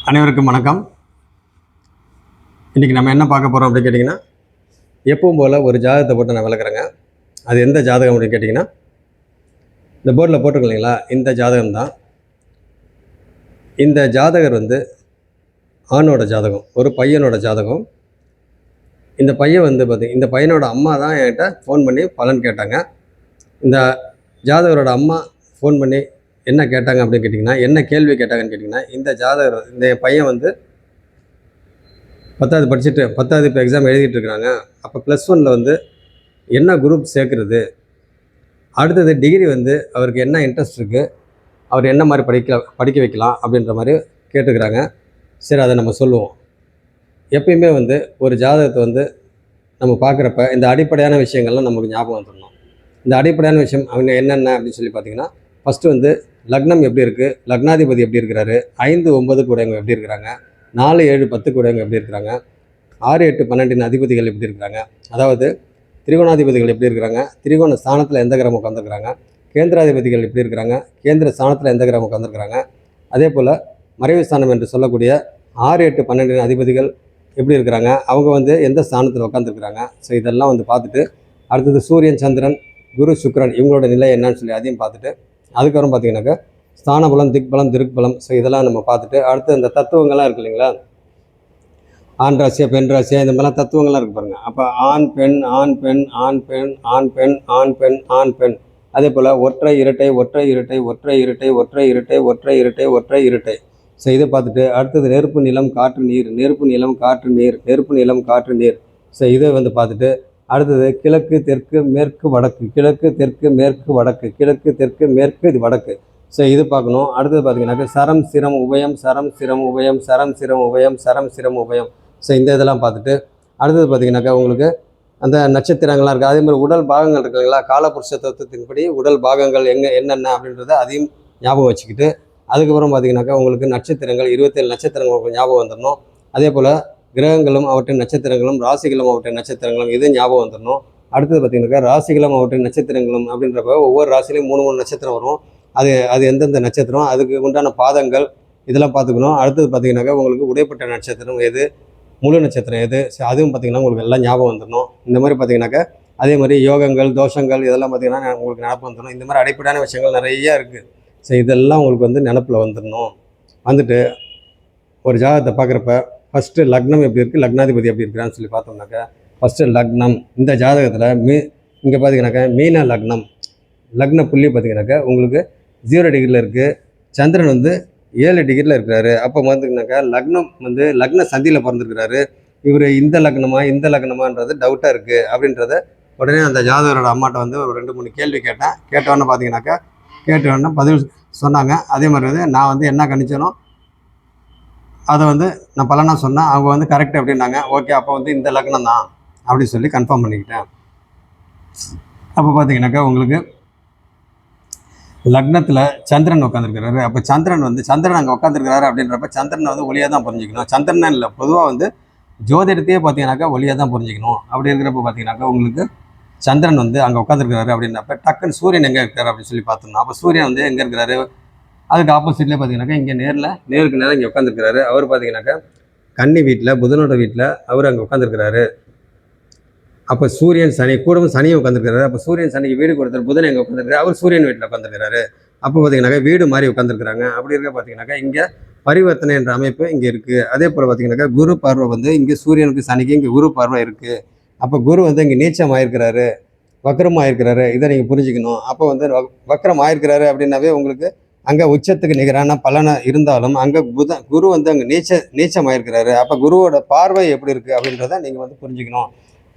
அனைவருக்கும் வணக்கம். இன்றைக்கி நம்ம என்ன பார்க்க போகிறோம் அப்படின்னு கேட்டிங்கன்னா, எப்பவும் போல் ஒரு ஜாதகத்தை போட்டு நான் விளக்குறேங்க. அது எந்த ஜாதகம் அப்படின்னு கேட்டிங்கன்னா, இந்த போர்டில் போட்டிருக்கு இல்லைங்களா, இந்த ஜாதகம் தான். இந்த ஜாதகர் ஆணோட ஜாதகம், ஒரு பையனோட ஜாதகம். இந்த பையன் இந்த பையனோட அம்மா தான் என்கிட்ட ஃபோன் பண்ணி பலன் கேட்டாங்க. இந்த ஜாதகரோட அம்மா ஃபோன் பண்ணி என்ன கேட்டாங்க அப்படின்னு கேட்டிங்கன்னா, என்ன கேள்வி கேட்டாங்கன்னு கேட்டிங்கன்னா, இந்த பையன் 10வது படிச்சுட்டு 10வது இப்போ எக்ஸாம் எழுதிட்டு இருக்கிறாங்க. அப்போ +1ல் என்ன குரூப் சேர்க்குறது, அடுத்தது டிகிரி அவருக்கு என்ன இன்ட்ரெஸ்ட் இருக்குது, அவர் என்ன மாதிரி படிக்க வைக்கலாம் அப்படின்ற மாதிரி கேட்டுக்கிறாங்க. சரி, அதை நம்ம சொல்லுவோம். எப்பயுமே ஒரு ஜாதகத்தை நம்ம பார்க்குறப்ப இந்த அடிப்படையான விஷயங்கள்லாம் நமக்கு ஞாபகம் வந்துடணும். இந்த அடிப்படையான விஷயம் அவங்க என்னென்ன அப்படின்னு சொல்லி பார்த்தீங்கன்னா, ஃபஸ்ட்டு லக்னம் எப்படி இருக்குது, லக்னாதிபதி எப்படி இருக்கிறாரு, 5, 9 கூடவங்க எப்படி இருக்கிறாங்க, 4, 7, 10 கூடவங்க எப்படி இருக்கிறாங்க, 6, 8, 12 அதிபதிகள் எப்படி இருக்கிறாங்க, அதாவது திரிகோணாதிபதிகள் எப்படி இருக்கிறாங்க, திரிகோண ஸ்தானத்தில் எந்த கிரகம் உட்காந்துருக்குறாங்க, கேந்திராதிபதிகள் எப்படி இருக்கிறாங்க, கேந்திர ஸ்தானத்தில் எந்த கிரகம் உட்காந்துருக்குறாங்க, அதே போல் மறைவு ஸ்தானம் என்று சொல்லக்கூடிய 6, 8, 12 அதிபதிகள் எப்படி இருக்கிறாங்க, அவங்க எந்த ஸ்தானத்தில் உட்காந்துருக்குறாங்க. ஸோ இதெல்லாம் பார்த்துட்டு, அடுத்தது சூரியன், சந்திரன், குரு, சுக்கிரன் இவங்களோட நிலை என்னன்னு சொல்லி அதையும் பார்த்துட்டு, அதுக்கப்புறம் பார்த்தீங்கன்னாக்கா ஸ்தானபலம், திக்பலம், திருப்பலம், ஸோ இதெல்லாம் நம்ம பார்த்துட்டு, அடுத்து இந்த தத்துவங்கள்லாம் இருக்குது இல்லைங்களா, ஆண் ராசியா பெண் ராசியா இந்த மாதிரிலாம் தத்துவங்கள்லாம் இருக்குது பாருங்கள். அப்போ ஆண் பெண், ஆண் பெண், ஆண் பெண், ஆண் பெண், ஆண் பெண், ஆண் பெண், அதே போல் ஒற்றை இரட்டை, ஒற்றை இரட்டை, ஒற்றை இரட்டை, ஒற்றை இரட்டை, ஒற்றை இரட்டை, ஒற்றை இரட்டை. ஸோ இதை பார்த்துட்டு, அடுத்தது நெருப்பு, நிலம், காற்று, நீர், நெருப்பு, நிலம், காற்று, நீர், நெருப்பு, நிலம், காற்று, நீர். ஸோ இதை பார்த்துட்டு, அடுத்தது கிழக்கு, தெற்கு, மேற்கு, வடக்கு, கிழக்கு, தெற்கு, மேற்கு, வடக்கு, கிழக்கு, தெற்கு, மேற்கு, இது வடக்கு. ஸோ இது பார்க்கணும். அடுத்தது பார்த்தீங்கன்னாக்கா சரம், சிரம், உபயம், சரம், சிரம், உபயம், சரம், சிரம், உபயம், சரம், சிரம், உபயம். ஸோ இந்த இதெல்லாம் பார்த்துட்டு, அடுத்தது பார்த்தீங்கன்னாக்கா உங்களுக்கு அந்த நட்சத்திரங்கள்லாம் இருக்குது. அதே மாதிரி உடல் பாகங்கள் இருக்குது இல்லைங்களா, காலபுருஷ தத்துவத்தின்படி உடல் பாகங்கள் என்னென்ன அப்படின்றத அதையும் ஞாபகம் வச்சுக்கிட்டு, அதுக்கப்புறம் பார்த்தீங்கன்னாக்கா உங்களுக்கு நட்சத்திரங்கள் 27 நட்சத்திரங்கள் உங்களுக்கு ஞாபகம் வந்துடணும். அதே போல் கிரகங்களும் அவற்றின் நட்சத்திரங்களும், ராசிகளும் அவற்றின் நட்சத்திரங்களும் இது ஞாபகம் வந்துடணும். அடுத்தது பார்த்தீங்கன்னாக்கா ராசிகளும் அவற்றின் நட்சத்திரங்களும் அப்படின்றப்ப ஒவ்வொரு ராசிலையும் 3 நட்சத்திரம் வரும். அது எந்தெந்த நட்சத்திரம், அதுக்கு உண்டான பாதங்கள் இதெல்லாம் பார்த்துக்கணும். அடுத்தது பார்த்தீங்கன்னாக்கா உங்களுக்கு உடைப்பட்ட நட்சத்திரம் எது, முழு நட்சத்திரம் எது, அதுவும் பார்த்திங்கன்னா உங்களுக்கு எல்லாம் ஞாபகம் வந்துடணும். இந்த மாதிரி பார்த்தீங்கன்னாக்கா அதே மாதிரி யோகங்கள், தோஷங்கள் இதெல்லாம் பார்த்திங்கன்னா உங்களுக்கு ஞாபகம் வந்துடணும். இந்த மாதிரி அடிப்படையான விஷயங்கள் நிறையா இருக்குது. ஸோ இதெல்லாம் உங்களுக்கு நினப்பில் வந்துடணும். வந்துட்டு ஒரு ஜாதகத்தை பார்க்குறப்ப ஃபஸ்ட்டு லக்னம் எப்படி இருக்குது, லக்னாதிபதி எப்படி இருக்கிறான்னு சொல்லி பார்த்தோம்னாக்கா, ஃபஸ்ட்டு லக்னம் இந்த ஜாதகத்தில் இங்கே பார்த்தீங்கன்னாக்கா மீன லக்னம், லக்ன புள்ளி பார்த்தீங்கன்னாக்கா உங்களுக்கு 0 டிகிரியில் இருக்குது. சந்திரன் 7 டிகிரியில் இருக்கிறாரு. அப்போ பார்த்தீங்கன்னாக்கா லக்னம் லக்ன சந்தியில் பிறந்திருக்கிறாரு. இவர் இந்த லக்னமான்றது டவுட்டாக இருக்குது அப்படின்றத உடனே அந்த ஜாதகரோட அம்மாட்ட ஒரு 2-3 கேள்வி கேட்டேன். கேட்டோன்னே பார்த்தீங்கன்னாக்கா கேட்டோன்னே பதில் சொன்னாங்க. அதே மாதிரி நான் என்ன கணிச்சனோ அதை நான் பலனாக சொன்னேன். அவங்க கரெக்ட் அப்படின்னாங்க. ஓகே, அப்போ இந்த லக்னம் தான் அப்படின்னு சொல்லி கன்ஃபார்ம் பண்ணிக்கிட்டேன். அப்போ பார்த்தீங்கன்னாக்கா உங்களுக்கு லக்னத்தில் சந்திரன் உட்காந்துருக்கிறாரு. அப்போ சந்திரன் அங்கே உட்காந்துருக்கிறாரு அப்படின்றப்ப சந்திரனை ஒளியாக தான் புரிஞ்சிக்கணும். சந்திரன் இல்லை, பொதுவாக ஜோதிடத்தையே பார்த்தீங்கன்னாக்கா ஒளியாக தான் புரிஞ்சிக்கணும். அப்படி இருக்கிறப்ப பார்த்தீங்கன்னாக்கா உங்களுக்கு சந்திரன் அங்கே உட்காந்துருக்கிறாரு அப்படின்றப்ப டக்குன்னு சூரியன் எங்கே இருக்காரு அப்படின்னு சொல்லி பார்த்தோம்னா, அப்போ சூரியன் எங்கே இருக்கிறாரு, அதுக்கு ஆப்போசிட்லேயே பார்த்தீங்கன்னாக்கா இங்கே நேருக்கு நேரம் இங்கே உட்காந்துருக்கிறாரு. அவர் பார்த்தீங்கன்னாக்கா கன்னி வீட்டில், புதனோட வீட்டில் அவர் அங்கே உட்காந்துருக்கிறாரு. அப்போ சூரியன் சனி கூடவும் சனியை உட்காந்துருக்கிறாரு. அப்போ சூரியன் சனிக்கு வீடு கொடுத்தாரு, புதன் எங்கே உட்காந்துருக்காரு, அவர் சூரியன் வீட்டில் உட்காந்துருக்கிறாரு. அப்போ பார்த்தீங்கன்னாக்கா வீடு மாதிரி உட்காந்துருக்குறாங்க. அப்படி இருக்க பார்த்தீங்கன்னாக்கா இங்கே பரிவர்த்தனை என்ற அமைப்பு இங்கே இருக்குது. அதே போல் பார்த்தீங்கன்னாக்கா குரு பார்வை இங்கே சூரியனுக்கு சனிக்கு இங்கே குரு பார்வை இருக்குது. அப்போ குரு இங்கே நீச்சம் ஆயிருக்கிறாரு, வக்கரம் ஆயிருக்கிறாரு. இதை நீங்கள் புரிஞ்சுக்கணும். அப்போ வக்கரம் ஆயிருக்கிறாரு அப்படின்னாவே உங்களுக்கு அங்கே உச்சத்துக்கு நிகரான பலனை இருந்தாலும் அங்கே குரு அங்கே நீச்சம் ஆயிருக்கிறாரு. அப்போ குருவோட பார்வை எப்படி இருக்குது அப்படின்றத நீங்கள் புரிஞ்சுக்கணும்.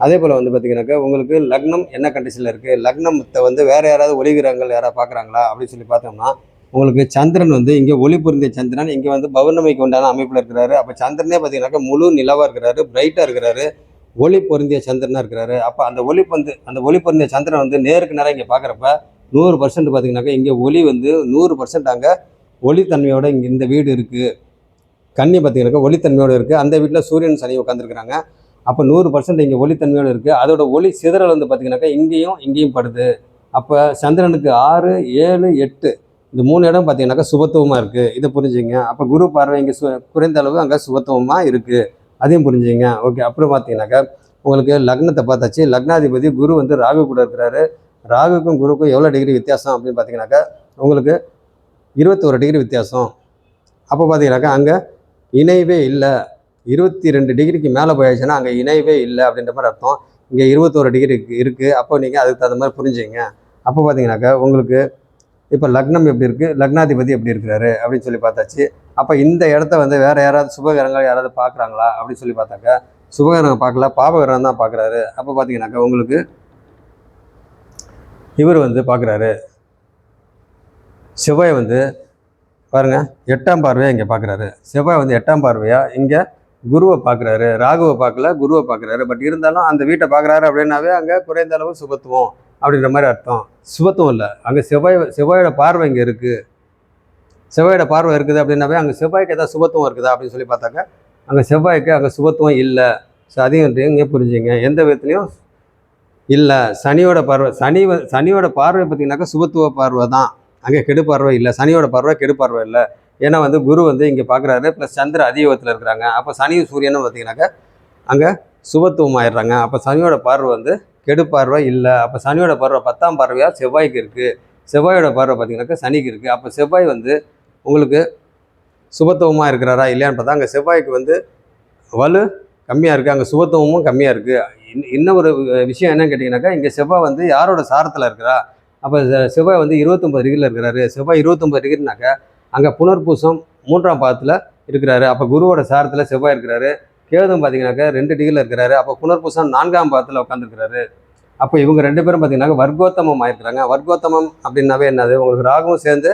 அதே போல் பார்த்தீங்கன்னாக்கா உங்களுக்கு லக்னம் என்ன கண்டிஷனில் இருக்குது, லக்னத்தை வேறு யாராவது ஒளிகிரகங்கள் யாராவது பார்க்குறாங்களா அப்படின்னு சொல்லி பார்த்தோம்னா, உங்களுக்கு சந்திரன் இங்கே ஒளி பொருந்திய சந்திரன் இங்கே பௌர்ணமிக்கு உண்டான அமைப்பில் இருக்கிறாரு. அப்போ சந்திரனே பார்த்தீங்கன்னாக்கா முழு நிலவாக இருக்கிறாரு, பிரைட்டாக இருக்கிறாரு, ஒளி பொருந்திய சந்திரனாக இருக்கிறாரு. அப்போ அந்த ஒளி பொருந்திய சந்திரன் நேருக்கு நேரம் இங்கே பார்க்குறப்ப 100% பார்த்தீங்கன்னாக்கா இங்கே ஒளி 100% அங்கே ஒளித்தன்மையோட இங்கே இந்த வீடு இருக்குது. கன்னி பார்த்தீங்கன்னாக்கா ஒளித்தன்மையோடு இருக்குது. அந்த வீட்டில் சூரியன் சனி உட்காந்துருக்குறாங்க. அப்போ 100% இங்கே ஒளித்தன்மையோடு இருக்குது. அதோட ஒளி சிதறல் பார்த்தீங்கன்னாக்கா இங்கேயும் படுது. அப்போ சந்திரனுக்கு 6, 7, 8 இந்த 3 இடம் பார்த்தீங்கன்னாக்கா சுபத்துவமாக இருக்குது, இதை புரிஞ்சுங்க. அப்போ குரு பார்வை இங்கே குறைந்த அளவு அங்கே சுபத்துவமாக இருக்குது, அதையும் புரிஞ்சுங்க. ஓகே. அப்புறம் பார்த்தீங்கன்னாக்கா உங்களுக்கு லக்னத்தை பார்த்தாச்சு. லக்னாதிபதி குரு வந்து ராகு கூட இருக்கிறாரு. ராகுக்கும் குருக்கும் எவ்வளோ டிகிரி வித்தியாசம் அப்படின்னு பார்த்தீங்கன்னாக்கா உங்களுக்கு 21 டிகிரி வித்தியாசம். அப்போ பார்த்தீங்கன்னாக்கா அங்கே இணைவே இல்லை. 22 டிகிரிக்கு மேலே போயாச்சுன்னா அங்கே இணைவே இல்லை அப்படின்ற மாதிரி அர்த்தம். இங்கே 21 டிகிரி இருக்குது. அப்போ நீங்கள் அதுக்கு தகுந்த மாதிரி புரிஞ்சுங்க. அப்போ பார்த்தீங்கன்னாக்கா உங்களுக்கு இப்போ லக்னம் எப்படி இருக்குது, லக்னாதிபதி எப்படி இருக்கிறாரு அப்படின்னு சொல்லி பார்த்தாச்சு. அப்போ இந்த இடத்த வந்து வேறு யாராவது சுபகிரகங்கள் யாராவது பார்க்குறாங்களா அப்படின்னு சொல்லி பார்த்தாக்கா சுபகிரகம் பார்க்கல, பாபகிரகம் தான் பார்க்குறாரு. அப்போ பார்த்தீங்கன்னாக்கா உங்களுக்கு இவர் வந்து பார்க்குறாரு, செவ்வாய் வந்து பாருங்கள் 8ஆம் பார்வையாக இங்கே பார்க்குறாரு. செவ்வாய் வந்து 8ஆம் பார்வையாக இங்கே குருவை பார்க்குறாரு. ராகுவை பார்க்கல, குருவை பார்க்குறாரு. பட் இருந்தாலும் அந்த வீட்டை பார்க்குறாரு அப்படின்னாவே அங்கே குறைந்த அளவு சுபத்துவம் அப்படின்ற மாதிரி அர்த்தம். சுபத்துவம் இல்லை, அங்கே செவ்வாயோட பார்வை இங்கே இருக்குது. செவ்வாயோட பார்வை இருக்குது அப்படின்னாவே அங்கே செவ்வாய்க்கு ஏதாவது சுபத்துவம் இருக்குதா அப்படின்னு சொல்லி பார்த்தாக்கா அங்கே செவ்வாய்க்கு அங்கே சுபத்துவம் இல்லை. ஸோ அதையும் இங்கே புரிஞ்சுங்க. எந்த விதத்துலையும் இல்லை. சனியோட பார்வை பார்த்தீங்கன்னாக்கா சுபத்துவ பார்வை தான், அங்கே கெடு பார்வை இல்லை. சனியோட பார்வை கெடு பார்வை இல்லை. ஏன்னா வந்து குரு வந்து இங்கே பார்க்குறாரு, ப்ளஸ் சந்திர அதியோகத்தில் இருக்கிறாங்க. அப்போ சனியும் சூரியனும் பார்த்தீங்கன்னாக்கா அங்கே சுபத்துவம் ஆயிடுறாங்க. அப்போ சனியோட பார்வை வந்து கெடு பார்வை இல்லை. அப்போ சனியோட பார்வை 10ஆம் பார்வையாக செவ்வாய்க்கு இருக்குது. செவ்வாயோட பார்வை பார்த்தீங்கன்னாக்கா சனிக்கு இருக்குது. அப்போ செவ்வாய் வந்து உங்களுக்கு சுபத்துவமாக இருக்கிறாரா இல்லையான்னு பார்த்தா அங்கே செவ்வாய்க்கு வந்து வலு கம்மியாக இருக்குது, அங்கே சுபத்துவமும் கம்மியாக இருக்குது. இன்னும் ஒரு விஷயம் என்னன்னு கேட்டிங்கனாக்கா இங்கே செவ்வாய் வந்து யாரோட சாரத்தில் இருக்கிறா, அப்போ செவ்வாய் வந்து 29 டிகிரியில் இருக்கிறாரு. செவ்வாய் 29 டிகிரினாக்கா அங்கே புனர்பூசம் 3ஆம் பாதத்தில் இருக்கிறாரு. அப்போ குருவோட சாரத்தில் செவ்வாய் இருக்கிறாரு. கேதும் பார்த்தீங்கன்னாக்கா 2 டிகிரியில் இருக்கிறாரு. அப்போ புனர்பூசம் 4ஆம் பாதத்தில் உட்காந்துருக்கிறாரு. அப்போ இவங்க 2 பேரும் பார்த்தீங்கன்னாக்கா வர்க்கோத்தமம் ஆயிருக்கிறாங்க. வர்க்கோத்தமம் அப்படின்னாவே என்னது, உங்களுக்கு ராகுவும் சேர்ந்து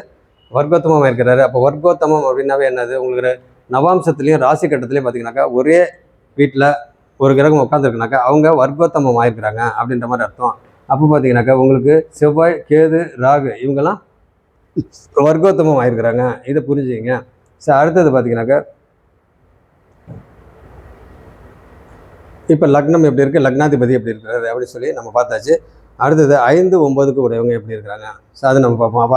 வர்க்கோத்தமம் ஆயிருக்கிறாரு. அப்போ வர்க்கோத்தமம் அப்படின்னாவே என்னது, உங்களுக்கு நவாம்சத்துலேயும் ராசி கட்டத்துலேயும் பார்த்தீங்கன்னாக்கா ஒரே வீட்டில் ஒரு கிரகம் உட்காந்துருக்குனாக்கா அவங்க வர்க்கோத்தமம் ஆயிருக்கிறாங்க அப்படின்ற மாதிரி அர்த்தம். அப்போ பார்த்தீங்கன்னாக்கா உங்களுக்கு செவ்வாய், கேது, ராகு இவங்கெல்லாம் வர்க்கோத்தமம் ஆயிருக்கிறாங்க, இதை புரிஞ்சுங்க. ஸோ அடுத்தது பார்த்தீங்கன்னாக்கா இப்போ லக்னம் எப்படி இருக்குது, லக்னாதிபதி எப்படி இருக்கிறாரு அப்படின்னு சொல்லி நம்ம பார்த்தாச்சு. அடுத்தது 5, 9க்கு உடையவங்க எப்படி இருக்கிறாங்க, ஸோ அது நம்ம பார்ப்போம். அப்போ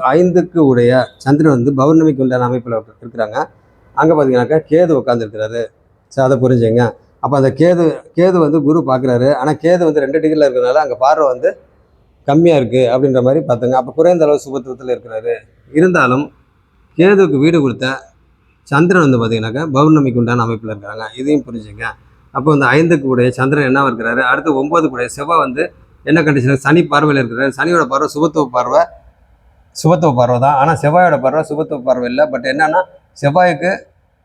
5க்கு உடைய சந்திரன் வந்து பௌர்ணமிக்கு உண்டான அமைப்பில் இருக்கிறாங்க. அங்கே பார்த்தீங்கன்னாக்கா கேது உட்காந்துருக்கிறாரு. ஸோ அதை புரிஞ்சுங்க. அப்போ அந்த கேது வந்து குரு பார்க்குறாரு. ஆனால் கேது வந்து 2 டிகிரியில் இருக்கிறதுனால அங்கே பார்வை வந்து கம்மியாக இருக்குது அப்படின்ற மாதிரி பார்த்துங்க. அப்போ குறைந்த அளவு சுபத்துவத்தில் இருக்கிறாரு. இருந்தாலும் கேதுவுக்கு வீடு கொடுத்த சந்திரன் வந்து பார்த்தீங்கன்னாக்கா பௌர்ணமிக்கு உண்டான அமைப்பில் இருக்கிறாங்க, இதையும் புரிஞ்சுங்க. அப்போ இந்த 5க்கு உடைய சந்திரன் என்ன இருக்கிறாரு, அடுத்து 9க்கு உடைய செவ்வாய் வந்து என்ன கண்டிஷன், சனி பார்வையில் இருக்கிறாரு. சனியோட பார்வை சுபத்துவ பார்வை தான். ஆனால் செவ்வாயோட பார்வை சுபத்துவ பார்வை இல்லை. பட் என்னன்னா செவ்வாய்க்கு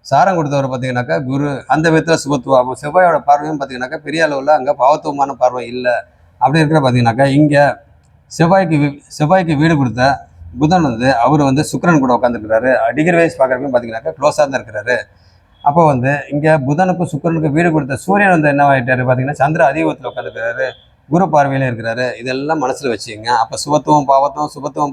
சாரம் கொடுத்தவர் பார்த்தீங்கன்னாக்கா குரு, அந்த விதத்தில் சுபத்துவம் ஆகும். செவ்வாயோட பார்வையும் பார்த்தீங்கன்னாக்கா பெரிய அளவில் அங்கே பாவத்துவமான பார்வை இல்லை. அப்படி இருக்கிற பார்த்தீங்கன்னாக்கா இங்கே செவ்வாய்க்கு வீடு கொடுத்த புதன் வந்து அவர் வந்து சுக்கிரன் கூட உட்காந்துருக்கிறாரு. டிகிரி வைஸ் பார்க்குறப்பையும் பார்த்தீங்கன்னாக்கா க்ளோஸாக தான் இருக்கிறாரு. அப்போ வந்து இங்கே புதனுக்கும் சுக்கிரனுக்கும் வீடு கொடுத்த சூரியன் வந்து என்ன ஆகிட்டாரு பார்த்தீங்கன்னா சந்திர அதியோகத்தில் உட்காந்துருக்கிறாரு, குரு பார்வையில இருக்கிறாரு. இதெல்லாம் மனசில் வச்சுக்கோங்க. அப்போ சுபத்துவம்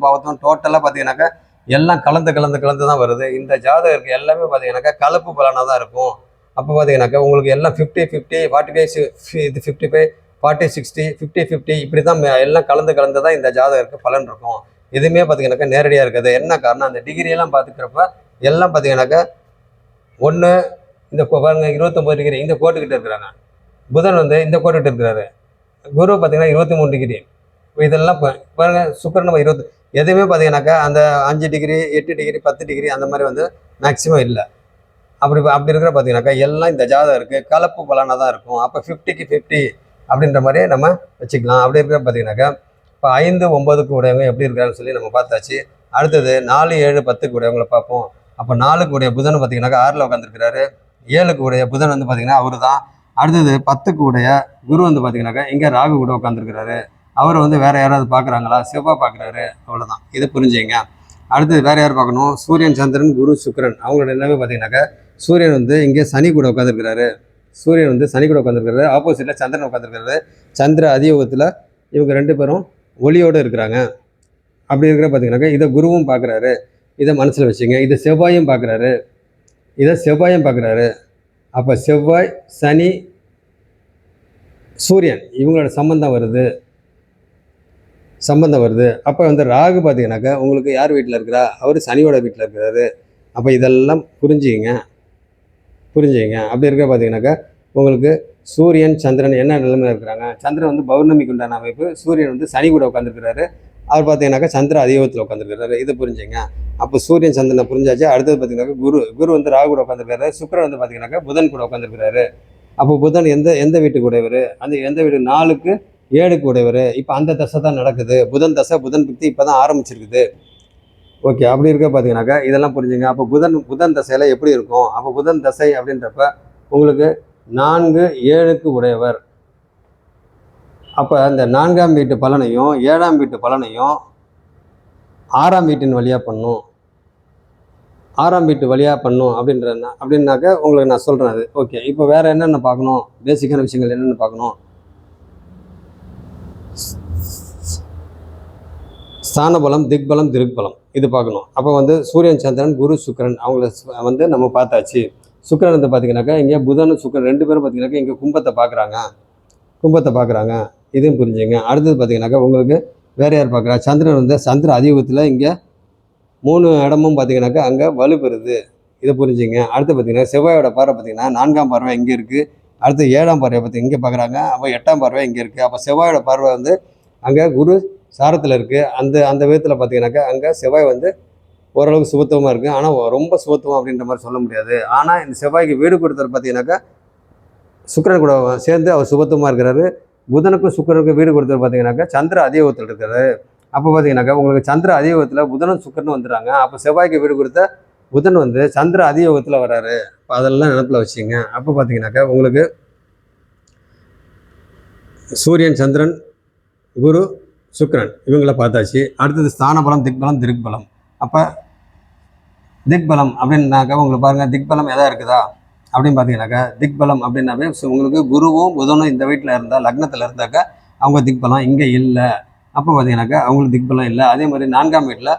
பாவத்துவம் டோட்டலாக பார்த்தீங்கன்னாக்கா எல்லாம் கலந்து தான் வருது. இந்த ஜாதகருக்கு எல்லாமே பார்த்தீங்கன்னாக்கா கலப்பு பலனாக தான் இருக்கும். அப்போ பார்த்தீங்கன்னாக்கா உங்களுக்கு எல்லாம் 50-50, 45 55, 40 60, 50-50 இப்படி தான் எல்லாம் கலந்து தான் இந்த ஜாதகருக்கு பலன் இருக்கும். எதுவுமே பார்த்தீங்கன்னாக்கா நேரடியாக இருக்குது. என்ன காரணம், அந்த டிகிரியெல்லாம் பார்த்துக்கிறப்ப எல்லாம் பார்த்தீங்கன்னாக்கா ஒன்று இந்த பாருங்க 29 டிகிரி இந்த கோட்டுக்கிட்ட இருக்கிறாங்க, புதன் வந்து இந்த கோட்டுக்கிட்ட இருக்கிறாரு, குரு பார்த்தீங்கன்னா 23 டிகிரி. இதெல்லாம் பாருங்க சுக்கிரன் 20, எதுவுமே பார்த்தீங்கன்னாக்கா அந்த 5 டிகிரி 8 டிகிரி 10 டிகிரி அந்த மாதிரி வந்து மேக்சிமம் இல்லை. அப்படி இருக்கிற பார்த்தீங்கன்னாக்கா எல்லாம் இந்த ஜாதகருக்கு கலப்பு பலனாக தான் இருக்கும். அப்போ 50க்கு 50 அப்படின்ற மாதிரியே நம்ம வச்சுக்கலாம். அப்படி இருக்கிற பார்த்தீங்கன்னாக்கா இப்போ 5, 9க்கு உடையவங்க எப்படி இருக்காருன்னு சொல்லி நம்ம பார்த்தாச்சு. அடுத்தது 4, 7, 10க்கு உடையவங்களை பார்ப்போம். அப்போ 4க்கு உடைய புதன் பார்த்தீங்கன்னாக்கா 6ல் உட்காந்துருக்கிறாரு. 7க்கு உடைய புதன் வந்து பார்த்தீங்கன்னா அவரு தான். அடுத்தது 10க்கு உடைய குரு வந்து பார்த்தீங்கன்னாக்கா இங்கே ராகு கூட உட்காந்துருக்கிறாரு. அவர் வந்து வேறு யாராவது பார்க்குறாங்களா, செவ்வாய் பார்க்குறாரு, அவ்வளோதான், இதை புரிஞ்சுங்க. அடுத்தது வேறு யார் பார்க்கணும், சூரியன், சந்திரன், குரு, சுக்கிரன் அவங்களோட எல்லாமே பார்த்தீங்கன்னாக்கா சூரியன் வந்து இங்கே சனி கூட உட்காந்துருக்கிறாரு. ஆப்போசிட்டில் சந்திரன் உட்காந்துருக்கிறாரு. சந்திர அதியோகத்தில் இவங்க 2 பேரும் ஒளியோடு இருக்கிறாங்க. அப்படி இருக்கிற பார்த்தீங்கன்னாக்கா இதை குருவும் பார்க்குறாரு, இதை மனசில் வச்சுங்க. இதை செவ்வாயும் பார்க்குறாரு. அப்போ செவ்வாய், சனி, சூரியன் இவங்களோட சம்பந்தம் வருது. சம்பந்தம் வருது. அப்போ வந்து ராகு பார்த்தீங்கன்னாக்கா உங்களுக்கு யார் வீட்டில் இருக்கிறா, அவர் சனியோட வீட்டில் இருக்கிறாரு. அப்போ இதெல்லாம் புரிஞ்சுங்க. அப்படி இருக்க பார்த்தீங்கன்னாக்கா உங்களுக்கு சூரியன் சந்திரன் என்ன நிலைமையில் இருக்கிறாங்க. சந்திரன் வந்து பௌர்ணமிக்கு உண்டான அமைப்பு, சூரியன் வந்து சனி கூட உட்காந்துருக்கிறாரு. அவர் பார்த்தீங்கன்னாக்கா சந்திர அதியோகத்தில் உட்காந்துருக்கிறாரு. இதை புரிஞ்சுங்க. அப்போ சூரியன் சந்திரனை புரிஞ்சாச்சு. அடுத்தது பார்த்தீங்கன்னாக்கா குரு வந்து ராகு கூட உட்காந்துருக்காரு. சுக்கிரன் வந்து பார்த்தீங்கன்னாக்கா புதன் கூட உட்காந்துருக்கிறாரு. அப்போ புதன் எந்த வீட்டுக்கு உடையவர், அந்த எந்த வீடு 4க்கு 7க்கு உடையவர். இப்போ அந்த தசை தான் நடக்குது. புதன் தசை, புதன் புக்தி இப்போ தான் ஆரம்பிச்சிருக்குது. ஓகே, அப்படி இருக்க பார்த்தீங்கன்னாக்கா இதெல்லாம் புரிஞ்சுங்க. அப்போ புதன் தசையில் எப்படி இருக்கும். அப்போ புதன் தசை அப்படின்றப்ப உங்களுக்கு 4 7க்கு உடையவர். அப்போ அந்த 4ஆம் வீட்டு பலனையும் 7ஆம் வீட்டு பலனையும் 6ஆம் வீட்டின் வழியாக பண்ணும். 6ஆம் வீட்டு வழியாக பண்ணும் அப்படின்னாக்க உங்களுக்கு நான் சொல்கிறேன். அது ஓகே. இப்போ வேறு என்னென்ன பார்க்கணும், பேசிக்கான விஷயங்கள் என்னென்னு பார்க்கணும். ஸ்தானபலம், திக்பலம், திருக்பலம் இது பார்க்கணும். அப்போ வந்து சூரியன் சந்திரன் குரு சுக்கிரன் அவங்கள வந்து நம்ம பார்த்தாச்சு. சுக்கிரன் வந்து பார்த்தீங்கன்னாக்கா இங்கே புதனும் சுக்கிரன் 2 பேரும் பார்த்தீங்கன்னாக்கா இங்கே கும்பத்தை பார்க்குறாங்க. இதையும் புரிஞ்சுங்க. அடுத்தது பார்த்தீங்கன்னாக்கா உங்களுக்கு வேறு யார் பார்க்குறா, சந்திரன் வந்து சந்திர அதியோகத்தில் இங்கே 3 இடமும் பார்த்தீங்கன்னாக்கா அங்கே வலுப்பெறுது. இதை புரிஞ்சுங்க. அடுத்து பார்த்தீங்கன்னா செவ்வாயோட பார்வை பார்த்தீங்கன்னா 4ஆம் பார்வை இங்கே இருக்குது. அடுத்து 7ஆம் பார்வை பார்த்து இங்கே பார்க்குறாங்க. அப்போ 8ஆம் பார்வை இங்கே இருக்குது. அப்போ செவ்வாயோட பார்வை வந்து அங்கே குரு சாரத்தில் இருக்குது. அந்த விதத்தில் பார்த்தீங்கன்னாக்கா அங்கே செவ்வாய் வந்து ஓரளவுக்கு சுபத்துவமாக இருக்குது. ஆனால் ரொம்ப சுபத்துவம் அப்படின்ற மாதிரி சொல்ல முடியாது. ஆனால் இந்த செவ்வாய்க்கு வீடு கொடுத்தவர் பார்த்தீங்கன்னாக்கா சுக்கிரன் கூட சேர்ந்து அவர் சுபத்துவமாக இருக்கிறாரு. புதனுக்கும் சுக்கிரனுக்கும் வீடு கொடுத்தவர் பார்த்தீங்கன்னாக்கா சந்திர அதியோகத்தில் இருக்கிறாரு. அப்போ பார்த்தீங்கன்னாக்கா உங்களுக்கு சந்திர அதியோகத்தில் புதனும் சுக்கிரனும் வந்துடுறாங்க. அப்போ செவ்வாய்க்கு வீடு கொடுத்த புதன் வந்து சந்திர அதியோகத்தில் வர்றாரு. இப்போ அதெல்லாம் நினப்பில் வச்சுங்க. அப்போ பார்த்தீங்கன்னாக்கா உங்களுக்கு சூரியன் சந்திரன் குரு சுக்கிரன் இவங்கள பார்த்தாச்சு. அடுத்தது ஸ்தானபலம், திக்பலம், திருக்பலம். அப்போ திக்பலம் அப்படின்னாக்கா உங்களுக்கு பாருங்கள், திக்பலம் எதா இருக்குதா அப்படின்னு பார்த்தீங்கன்னாக்கா திக்பலம் அப்படின்னாவே உங்களுக்கு குருவும் புதனும் இந்த வீட்டில் இருந்தால், லக்னத்தில் இருந்தாக்கா அவங்க திக்பலம். இங்கே இல்லை. அப்போ பார்த்தீங்கன்னாக்கா அவங்களுக்கு திக்பலம் இல்லை. அதே மாதிரி 4ஆம் வீட்டில்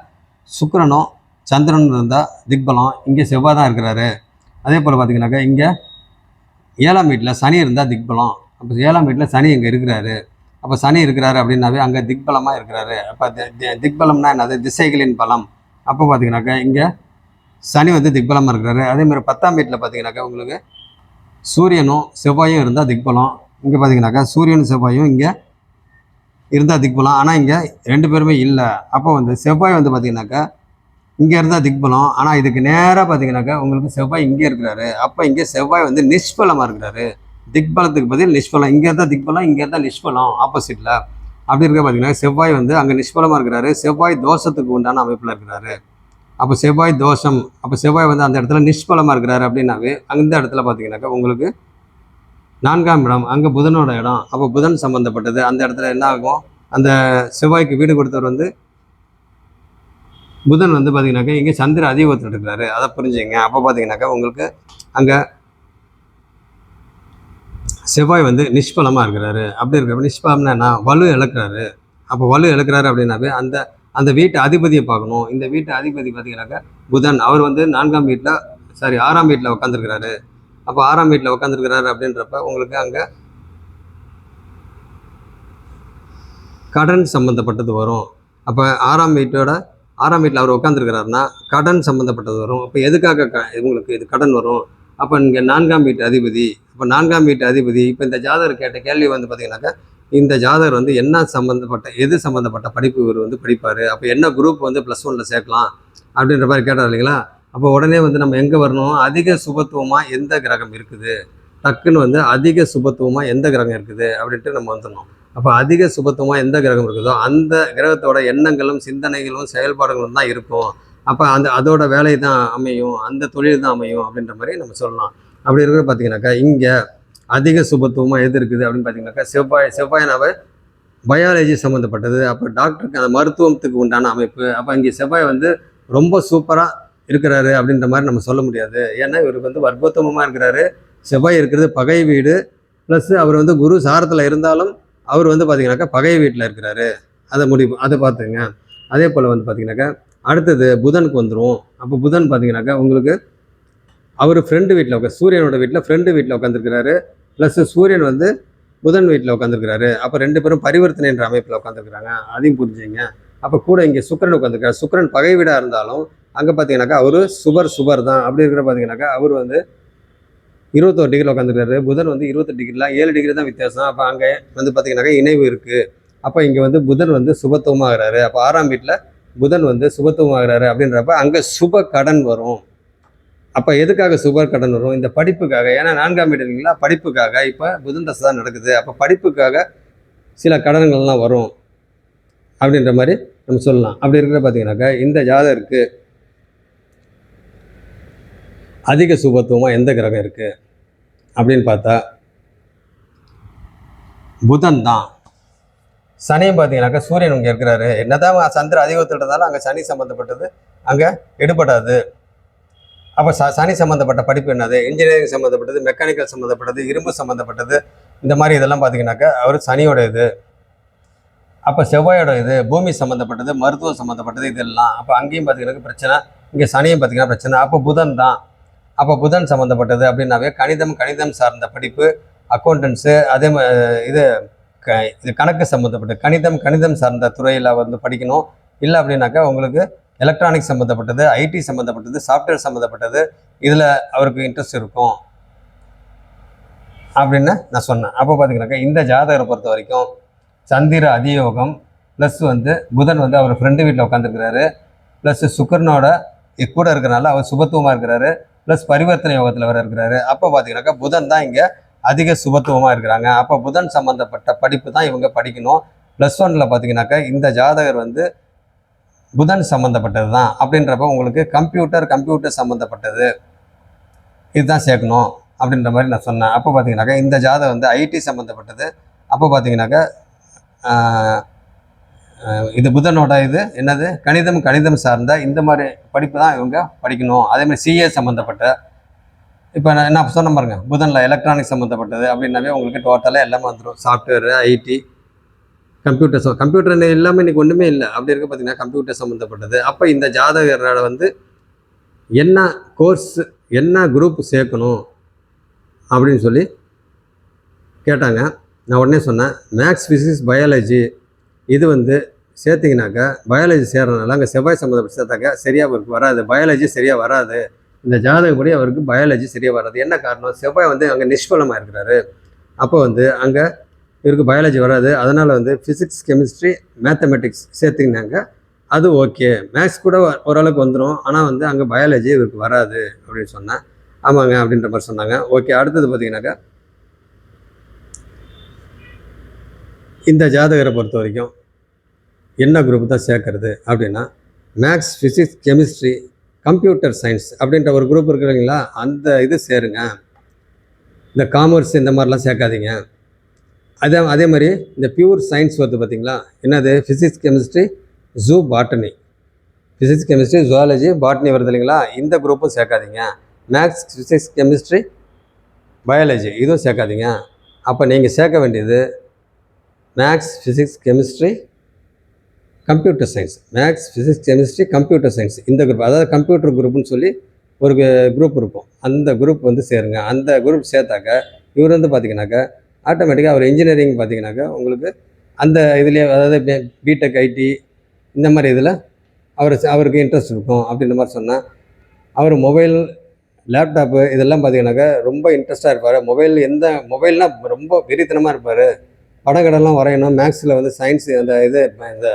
சுக்கிரனும் சந்திரனும் இருந்தால் திக்பலம். இங்கே செவ்வாய் தான் இருக்கிறாரு. அதே போல் பார்த்தீங்கன்னாக்கா இங்கே 7ஆம் வீட்டில் சனி இருந்தால் திக்பலம். அப்போ 7ஆம் வீட்டில் சனி இங்கே இருக்கிறாரு. அப்போ சனி இருக்கிறாரு அப்படின்னாவே அங்கே திக்பலமாக இருக்கிறாரு. அப்போ திக்பலம்னா என்னது, திசைகளின் பலம். அப்போ பார்த்தீங்கன்னாக்கா இங்கே சனி வந்து திக்பலமாக இருக்கிறாரு. அதேமாதிரி 10ஆம் வீட்டில் பார்த்தீங்கன்னாக்கா உங்களுக்கு சூரியனும் செவ்வாயும் இருந்தால் திக்பலம். இங்கே பார்த்தீங்கன்னாக்கா சூரியனும் செவ்வாயும் இங்கே இருந்தால் திக்பலம். ஆனால் இங்கே 2 பேருமே இல்லை. அப்போ வந்து செவ்வாய் வந்து பார்த்தீங்கன்னாக்கா இங்கே இருந்தால் திக்பலம். ஆனால் இதுக்கு நேராக பார்த்தீங்கன்னாக்கா உங்களுக்கு செவ்வாய் இங்கே இருக்கிறாரு. அப்போ இங்கே செவ்வாய் வந்து நிஷ்பலமாக இருக்கிறாரு. திக்பலத்துக்கு பதில் நிஷ்பலம். இங்கே இருந்தால் திக்பலம், இங்கே இருந்தால் நிஷ்பலம், ஆப்போசிட்டில். அப்படி இருக்க பார்த்தீங்கன்னா செவ்வாய் வந்து அங்கே நிஷ்பலமாக இருக்கிறாரு. செவ்வாய் தோஷத்துக்கு உண்டான அமைப்பில் இருக்கிறாரு. அப்போ செவ்வாய் தோஷம். அப்போ செவ்வாய் வந்து அந்த இடத்துல நிஷ்பலமாக இருக்கிறாரு அப்படின்னாவே அந்த இடத்துல பார்த்தீங்கன்னாக்கா உங்களுக்கு 4ஆம் இடம் அங்கே புதனோட இடம். அப்போ புதன் சம்மந்தப்பட்டது. அந்த இடத்துல என்ன ஆகும், அந்த செவ்வாய்க்கு வீடு கொடுத்தவர் வந்து புதன் வந்து பார்த்தீங்கன்னாக்கா இங்கே சந்திர அதியோகத்தில் இருக்கிறாரு. அதை புரிஞ்சுங்க. அப்போ பார்த்தீங்கன்னாக்கா உங்களுக்கு அங்கே செவ்வாய் வந்து நிஷ்பலமாக இருக்கிறாரு. அப்படி இருக்கிறப்ப நிஷ்பலம்னா என்ன, வலு இழக்கிறாரு. அப்போ வலு இழக்கிறாரு அப்படின்னாவே அந்த வீட்டு அதிபதியை பார்க்கணும். இந்த வீட்டு அதிபதி பார்த்தீங்கன்னாக்கா புதன். அவர் வந்து 4ஆம் வீட்டில் 6ஆம் வீட்டில் உட்காந்துருக்கிறாரு. அப்போ 6ஆம் வீட்டில் உட்காந்துருக்கிறாரு அப்படின்றப்ப உங்களுக்கு அங்கே கடன் சம்மந்தப்பட்டது வரும். அப்போ 6ஆம் வீட்டில் அவர் உட்காந்துருக்கிறாருன்னா கடன் சம்மந்தப்பட்டது வரும். அப்போ எதுக்காக இவங்களுக்கு இது கடன் வரும். அப்போ இங்கே 4ஆம் வீட்டு அதிபதி. அப்போ 4ஆம் வீட்டு அதிபதி இப்போ இந்த ஜாதகர் கேட்ட கேள்வி வந்து பார்த்தீங்கன்னாக்கா இந்த ஜாதகர் வந்து எது சம்மந்தப்பட்ட படிப்பு இவர் வந்து படிப்பார். அப்போ என்ன குரூப் வந்து +1 சேர்க்கலாம் அப்படின்ற மாதிரி கேட்டார் இல்லைங்களா. அப்போ உடனே வந்து நம்ம எங்கே வரணும், அதிக சுபத்துவமாக எந்த கிரகம் இருக்குது, டக்குன்னு வந்து அதிக சுபத்துவமாக எந்த கிரகம் இருக்குது அப்படின்ட்டு நம்ம வந்துடணும். அப்போ அதிக சுபத்துவமாக எந்த கிரகம் இருக்குதோ அந்த கிரகத்தோட எண்ணங்களும் சிந்தனைகளும் செயல்பாடுகளும் தான் இருக்கும். அப்போ அதோட வேலை தான் அமையும், அந்த தொழில் தான் அமையும் அப்படின்ற மாதிரி நம்ம சொல்லலாம். அப்படி இருக்கிற பார்த்தீங்கன்னாக்கா இங்கே அதிக சுபத்துவமாக எது இருக்குது அப்படின்னு பார்த்தீங்கன்னாக்கா செவ்வாய்னாவே பயாலஜி சம்மந்தப்பட்டது. அப்போ டாக்டருக்கு அந்த மருத்துவத்துக்கு உண்டான அமைப்பு. அப்போ இங்கே செவ்வாய் வந்து ரொம்ப சூப்பராக இருக்கிறாரு அப்படின்ற மாதிரி நம்ம சொல்ல முடியாது. ஏன்னா இவருக்கு வந்து வர்க்கோத்தமமாக இருக்கிறாரு. செவ்வாய் இருக்கிறது பகை வீடு, ப்ளஸ் அவர் வந்து குரு சாரத்தில் இருந்தாலும் அவர் வந்து பார்த்தீங்கன்னாக்கா பகை வீட்டில் இருக்கிறாரு. அதை பார்த்துங்க. அதே போல் வந்து பார்த்தீங்கன்னாக்கா அடுத்தது புதனுக்கு வந்துடும். அப்போ புதன் பார்த்தீங்கன்னாக்கா உங்களுக்கு அவர் ஃப்ரெண்டு வீட்டில் சூரியனோட வீட்டில் ஃப்ரெண்டு வீட்டில் உட்காந்துருக்கிறாரு. ப்ளஸ் சூரியன் வந்து புதன் வீட்டில் உட்காந்துருக்கிறாரு. அப்போ 2 பேரும் பரிவர்த்தனை என்ற அமைப்பில் உட்காந்துருக்குறாங்க. அதையும் புரிஞ்சுங்க. அப்போ கூட இங்கே சுக்கிரன் உட்காந்துருக்காரு. சுக்கிரன் பகை வீடாக இருந்தாலும் அங்கே பார்த்தீங்கன்னாக்கா அவர் சுபர் தான். அப்படி இருக்கிற பார்த்தீங்கன்னாக்கா அவர் வந்து 21 டிகிரியில் உட்காந்துருக்காரு. புதன் வந்து 28 டிகிரிலாம் 7 டிகிரி தான் வித்தியாசம். அப்போ அங்கே வந்து பார்த்தீங்கன்னாக்கா இணைவு இருக்குது. அப்போ இங்கே வந்து புதன் வந்து சுபத்துவமாகிறாரு. அப்போ 6ஆம் வீட்டில் புதன் வந்து சுபத்துவமாகிறாரு அப்படின்றப்ப அங்கே சுப கடன் வரும். அப்போ எதுக்காக சுப கடன் வரும்? இந்த படிப்புக்காக. ஏன்னா 4ஆம் வீடு இல்லைங்களா, படிப்புக்காக. இப்போ புதன் தசை தான் நடக்குது. அப்போ படிப்புக்காக சில கடன்கள்லாம் வரும் அப்படின்ற மாதிரி நம்ம சொல்லலாம். அப்படி இருக்கிற பார்த்தீங்கன்னாக்கா இந்த ஜாதகருக்கு அதிக சுபத்துவமாக எந்த கிரகம் இருக்குது அப்படின்னு பார்த்தா புதன் தான். சனியும் பார்த்தீங்கன்னாக்கா சூரியன் இங்கே இருக்கிறாரு. என்னதான் சந்திர அதிகத்தில் இருந்தாலும் அங்கே சனி சம்மந்தப்பட்டது அங்கே எடுபடாது. அப்போ சனி சம்மந்தப்பட்ட படிப்பு என்னது? இன்ஜினியரிங் சம்மந்தப்பட்டது, மெக்கானிக்கல் சம்மந்தப்பட்டது, இரும்பு சம்மந்தப்பட்டது, இந்த மாதிரி இதெல்லாம் பார்த்தீங்கன்னாக்கா அவர் சனியோட இது. அப்போ செவ்வாயோட இது பூமி சம்மந்தப்பட்டது, மருத்துவம் சம்மந்தப்பட்டது, இதெல்லாம். அப்போ அங்கேயும் பார்த்தீங்கன்னா பிரச்சனை, இங்கே சனியும் பார்த்தீங்கன்னா பிரச்சனை. அப்போ புதன் தான். அப்போ புதன் சம்மந்தப்பட்டது அப்படின்னாவே கணிதம் சார்ந்த படிப்பு, அக்கௌண்டன்ஸு, அதே இது கணக்கு சம்மந்தப்பட்டது, கணிதம் சார்ந்த துறையில் வந்து படிக்கணும். இல்லை அப்படின்னாக்கா உங்களுக்கு எலக்ட்ரானிக்ஸ் சம்மந்தப்பட்டது, ஐடி சம்மந்தப்பட்டது, சாஃப்ட்வேர் சம்மந்தப்பட்டது, இதில் அவருக்கு இன்ட்ரெஸ்ட் இருக்கும் அப்படின்னு நான் சொன்னேன். அப்போ பார்த்தீங்கன்னாக்கா இந்த ஜாதகரை பொறுத்த வரைக்கும் சந்திர அதியோகம் ப்ளஸ் வந்து புதன் வந்து அவர் ஃப்ரெண்டு வீட்டில் உட்காந்துருக்கிறாரு, ப்ளஸ் சுக்கரனோட கூட இருக்கிறனால அவர் சுபத்துவமாக இருக்கிறாரு, ப்ளஸ் பரிவர்த்தனை யோகத்தில் வர இருக்கிறாரு. அப்போ பார்த்தீங்கன்னாக்கா புதன் தான் இங்கே அதிக சுபத்துவமாக இருக்கிறாங்க. அப்போ புதன் சம்மந்தப்பட்ட படிப்பு தான் இவங்க படிக்கணும். +1 பார்த்தீங்கன்னாக்கா இந்த ஜாதகர் வந்து புதன் சம்மந்தப்பட்டது தான். அப்படின்றப்ப உங்களுக்கு கம்ப்யூட்டர் சம்மந்தப்பட்டது இதுதான் சேர்க்கணும் அப்படின்ற மாதிரி நான் சொன்னேன். அப்போ பார்த்தீங்கன்னாக்கா இந்த ஜாதகம் வந்து ஐடி சம்மந்தப்பட்டது. அப்போ பார்த்தீங்கன்னாக்கா இது புதனோட இது என்னது கணிதம் சார்ந்த இந்த மாதிரி படிப்பு தான் இவங்க படிக்கணும். அதேமாதிரி சிஏ சம்மந்தப்பட்ட, இப்போ நான் என்ன சொன்ன பாருங்க, புதனில் எலக்ட்ரானிக்ஸ் சம்மந்தப்பட்டது அப்படின்னாவே உங்களுக்கு டோட்டலாக எல்லாமே வந்துடும். சாஃப்ட்வேரு, ஐடி, கம்ப்யூட்டர் எல்லாமே இன்றைக்கி ஒன்றுமே இல்லை. அப்படி இருக்க பார்த்தீங்கன்னா கம்ப்யூட்டர் சம்மந்தப்பட்டது. அப்போ இந்த ஜாதகரோட வந்து என்ன கோர்ஸ், என்ன குரூப் சேர்க்கணும் அப்படின்னு சொல்லி கேட்டாங்க. நான் உடனே சொன்னேன் மேக்ஸ், ஃபிசிக்ஸ், பயாலஜி இது வந்து சேர்த்திங்கனாக்கா பயாலஜி சேர்றதுனால அங்கே செவ்வாய் சம்மந்தப்பட்ட சேர்த்தாக்கா சரியாக அவருக்கு வராது, பயாலஜி சரியாக வராது. இந்த ஜாதகப்படி அவருக்கு பயாலஜி சரியாக வராது. என்ன காரணம்? செவ்வாய் வந்து அங்கே நிஷ்பலமாக இருக்கிறாரு. அப்போ வந்து அங்கே இவருக்கு பயாலஜி வராது. அதனால் வந்து ஃபிசிக்ஸ், கெமிஸ்ட்ரி, மேத்தமெட்டிக்ஸ் சேர்த்திங்கனாங்க அது ஓகே. மேக்ஸ் கூட ஓரளவுக்கு வந்துடும். ஆனால் வந்து அங்கே பயாலஜி இவருக்கு வராது அப்படின்னு சொன்னேன். ஆமாங்க அப்படின்ற மாதிரி சொன்னாங்க. ஓகே. அடுத்தது பார்த்தீங்கன்னாக்கா இந்த ஜாதகரை பொறுத்த வரைக்கும் என்ன குரூப் தான் சேர்க்கறது அப்படின்னா maths, physics, chemistry, computer science அப்படின்ற ஒரு குரூப் இருக்கிறீங்களா, அந்த இது சேருங்க. இந்த காமர்ஸ் இந்த மாதிரிலாம் சேர்க்காதீங்க. அதே மாதிரி இந்த பியூர் சயின்ஸ் வருது பார்த்தீங்களா, என்னது physics, chemistry, botany, physics, chemistry, zoology, botany வருது இல்லைங்களா, இந்த குரூப்பும் சேர்க்காதீங்க. மேக்ஸ், ஃபிசிக்ஸ், கெமிஸ்ட்ரி, பயாலஜி இதுவும் சேர்க்காதீங்க. அப்போ நீங்கள் சேர்க்க வேண்டியது maths, physics, chemistry, computer science. Maths, physics, chemistry, computer science இந்த குரூப், அதாவது கம்ப்யூட்டர் குரூப்னு சொல்லி ஒரு குரூப் இருக்கும். அந்த குரூப் வந்து சேருங்க. அந்த குரூப் சேர்த்தாக்க இவர் வந்து பார்த்தீங்கன்னாக்கா ஆட்டோமேட்டிக்காக அவர் இன்ஜினியரிங் பார்த்தீங்கன்னாக்கா உங்களுக்கு அந்த இதுலேயே, அதாவது பிடெக், ஐடி இந்த மாதிரி இதில் அவருக்கு இன்ட்ரெஸ்ட் இருக்கும் அப்படின்ற மாதிரி சொன்னால், அவர் மொபைல், லேப்டாப்பு இதெல்லாம் பார்த்தீங்கன்னாக்கா ரொம்ப இன்ட்ரெஸ்ட்டாக இருப்பார். மொபைல்னால் ரொம்ப வெறித்தனமாக இருப்பார். படங்கடெல்லாம் வரையணும். மேக்ஸில் வந்து சயின்ஸு அந்த இது இந்த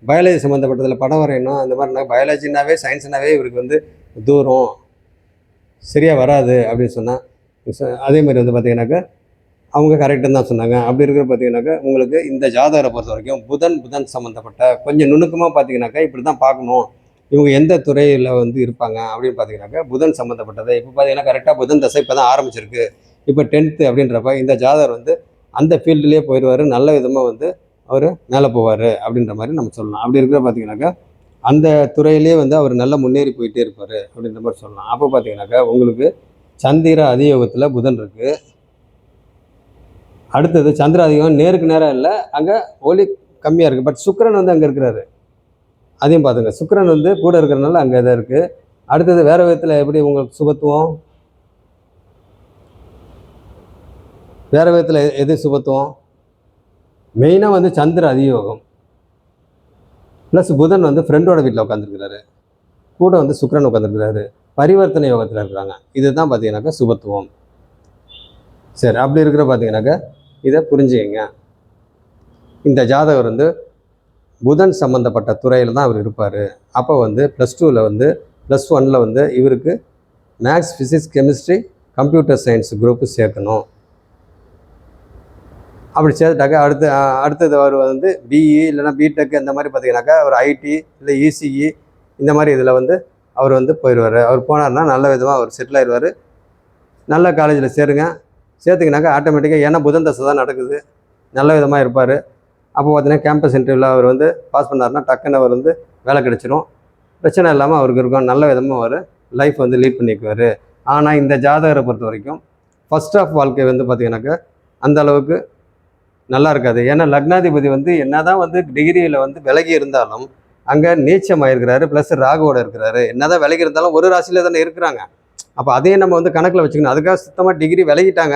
பயாலஜி சம்மந்தப்பட்டதில் படம் வரையணும். அந்த மாதிரினா பயாலஜினாவே சயின்ஸ்னாவே இவருக்கு வந்து தூரம் சரியாக வராது அப்படின்னு சொன்னால், அதேமாதிரி வந்து பார்த்திங்கனாக்கா அவங்க கரெக்டுன்னு தான் சொன்னாங்க. அப்படி இருக்கிற பார்த்திங்கனாக்கா உங்களுக்கு இந்த ஜாதகரை பொறுத்த வரைக்கும் புதன் சம்மந்தப்பட்ட கொஞ்சம் நுணுக்கமாக பார்த்திங்கனாக்கா இப்படி தான் பார்க்கணும். இவங்க எந்த துறையில் வந்து இருப்பாங்க அப்படின்னு பார்த்திங்கனாக்கா புதன் சம்மந்தப்பட்டது. இப்போ பார்த்திங்கன்னா கரெக்டாக புதன் தசை இப்போ தான் ஆரம்பிச்சிருக்கு. இப்போ 10th அப்படின்றப்ப இந்த ஜாதகர் வந்து அந்த ஃபீல்டுலேயே போயிடுவார். நல்ல விதமாக வந்து அவர் மேலே போவார் அப்படின்ற மாதிரி நம்ம சொல்லலாம். அப்படி இருக்கிற பார்த்திங்கனாக்கா அந்த துறையிலே வந்து அவர் நல்லா முன்னேறி போயிட்டே இருப்பார் அப்படின்ற மாதிரி சொல்லலாம். அப்போ பார்த்திங்கனாக்கா உங்களுக்கு சந்திர அதியோகத்தில் புதன் இருக்குது. அடுத்தது சந்திர அதியோகம் நேருக்கு நேராக இல்லை, அங்கே ஒளி கம்மியாக இருக்குது. பட் சுக்கிரன் வந்து அங்கே இருக்கிறாரு. அதையும் பார்த்துங்க. சுக்கிரன் வந்து கூட இருக்கிறனால அங்கே இதாக இருக்குது. அடுத்தது வேறு விதத்தில் எப்படி உங்களுக்கு சுபத்துவம் வேறு விதத்தில் எது சுபத்துவம்? மெயினாக வந்து சந்திர அதியோகம் ப்ளஸ் புதன் வந்து ஃப்ரெண்டோட வீட்டில் உட்காந்துருக்கிறாரு, கூட வந்து சுக்கிரன் உட்காந்துருக்கிறாரு, பரிவர்த்தனை யோகத்தில் இருக்கிறாங்க. இதுதான் பார்த்தீங்கன்னாக்கா சுபத்துவம். சரி, அப்படி இருக்கிற பார்த்தீங்கன்னாக்கா இதை புரிஞ்சுக்கங்க. இந்த ஜாதகர் வந்து புதன் சம்மந்தப்பட்ட துறையில் தான் அவர் இருப்பார். அப்போ வந்து +2ல் வந்து +1ல் வந்து இவருக்கு maths, physics, chemistry, computer science group சேர்க்கணும். அப்படி சேர்த்துட்டாக்கா அடுத்தது அவர் வந்து பிஇ இல்லைனா பிடெக் இந்த மாதிரி பார்த்தீங்கன்னாக்கா அவர் ஐடி இல்லை இசிஇ இந்த மாதிரி இதில் வந்து அவர் வந்து போயிடுவார். அவர் போனார்னா நல்ல விதமாக அவர் செட்டில் ஆயிடுவார். நல்ல காலேஜில் சேர்த்துக்கினாக்கா ஆட்டோமேட்டிக்காக, ஏன்னா புதன் தசை தான் நடக்குது, நல்ல விதமாக இருப்பார். அப்போ பார்த்தீங்கன்னா கேம்பஸ் இன்டர்வியூவில் அவர் வந்து பாஸ் பண்ணார்னா டக்குன்னு அவர் வந்து வேலை கிடச்சிரும், பிரச்சனை இல்லாமல் அவருக்கு இருக்கும், நல்ல விதமாக அவர் லைஃப் வந்து லீட் பண்ணிக்குவார். ஆனால் இந்த ஜாதகரை பொறுத்த வரைக்கும் ஃபஸ்ட் ஆஃப் வாழ்க்கை வந்து பார்த்தீங்கன்னாக்கா அந்த அளவுக்கு நல்லா இருக்காது. ஏன்னா லக்னாதிபதி வந்து என்ன தான் வந்து டிகிரியில் வந்து விலகி இருந்தாலும் அங்கே நீச்சமாக இருக்கிறாரு, ப்ளஸ் ராகுவோட இருக்கிறாரு. என்ன தான் விலகி இருந்தாலும் ஒரு ராசியில் தானே இருக்கிறாங்க. அப்போ அதையும் நம்ம வந்து கணக்கில் வச்சுக்கணும். அதுக்காக சுத்தமாக டிகிரி விலகிட்டாங்க